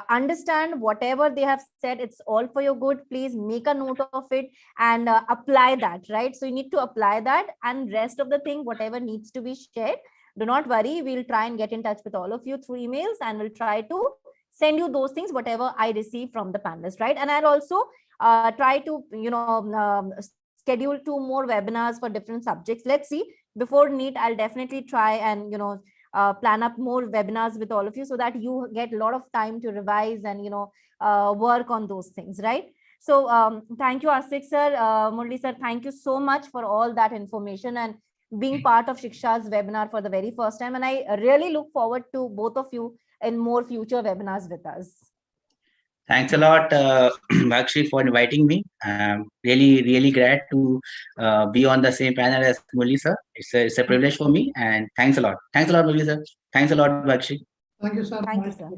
understand whatever they have said, it's all for your good. Please make a note of it and apply that, right? So you need to apply that, and rest of the thing, whatever needs to be shared, do not worry. We'll try and get in touch with all of you through emails, and we'll try to send you those things, whatever I receive from the panelists, right? And I'll also try to, schedule 2 more webinars for different subjects. Let's see. Before NEET, I'll definitely try and, plan up more webinars with all of you so that you get a lot of time to revise and, work on those things, right? So thank you, Asik sir, Murli sir, thank you so much for all that information and being part of Shiksha's webinar for the very first time. And I really look forward to both of you in more future webinars with us. Thanks a lot, Bhakshi, for inviting me. Really, really glad to be on the same panel as Murli sir. It's a privilege for me, and thanks a lot. Thanks a lot, Murli sir. Thanks a lot, Bhakshi. Thank you, sir. Thank you, sir.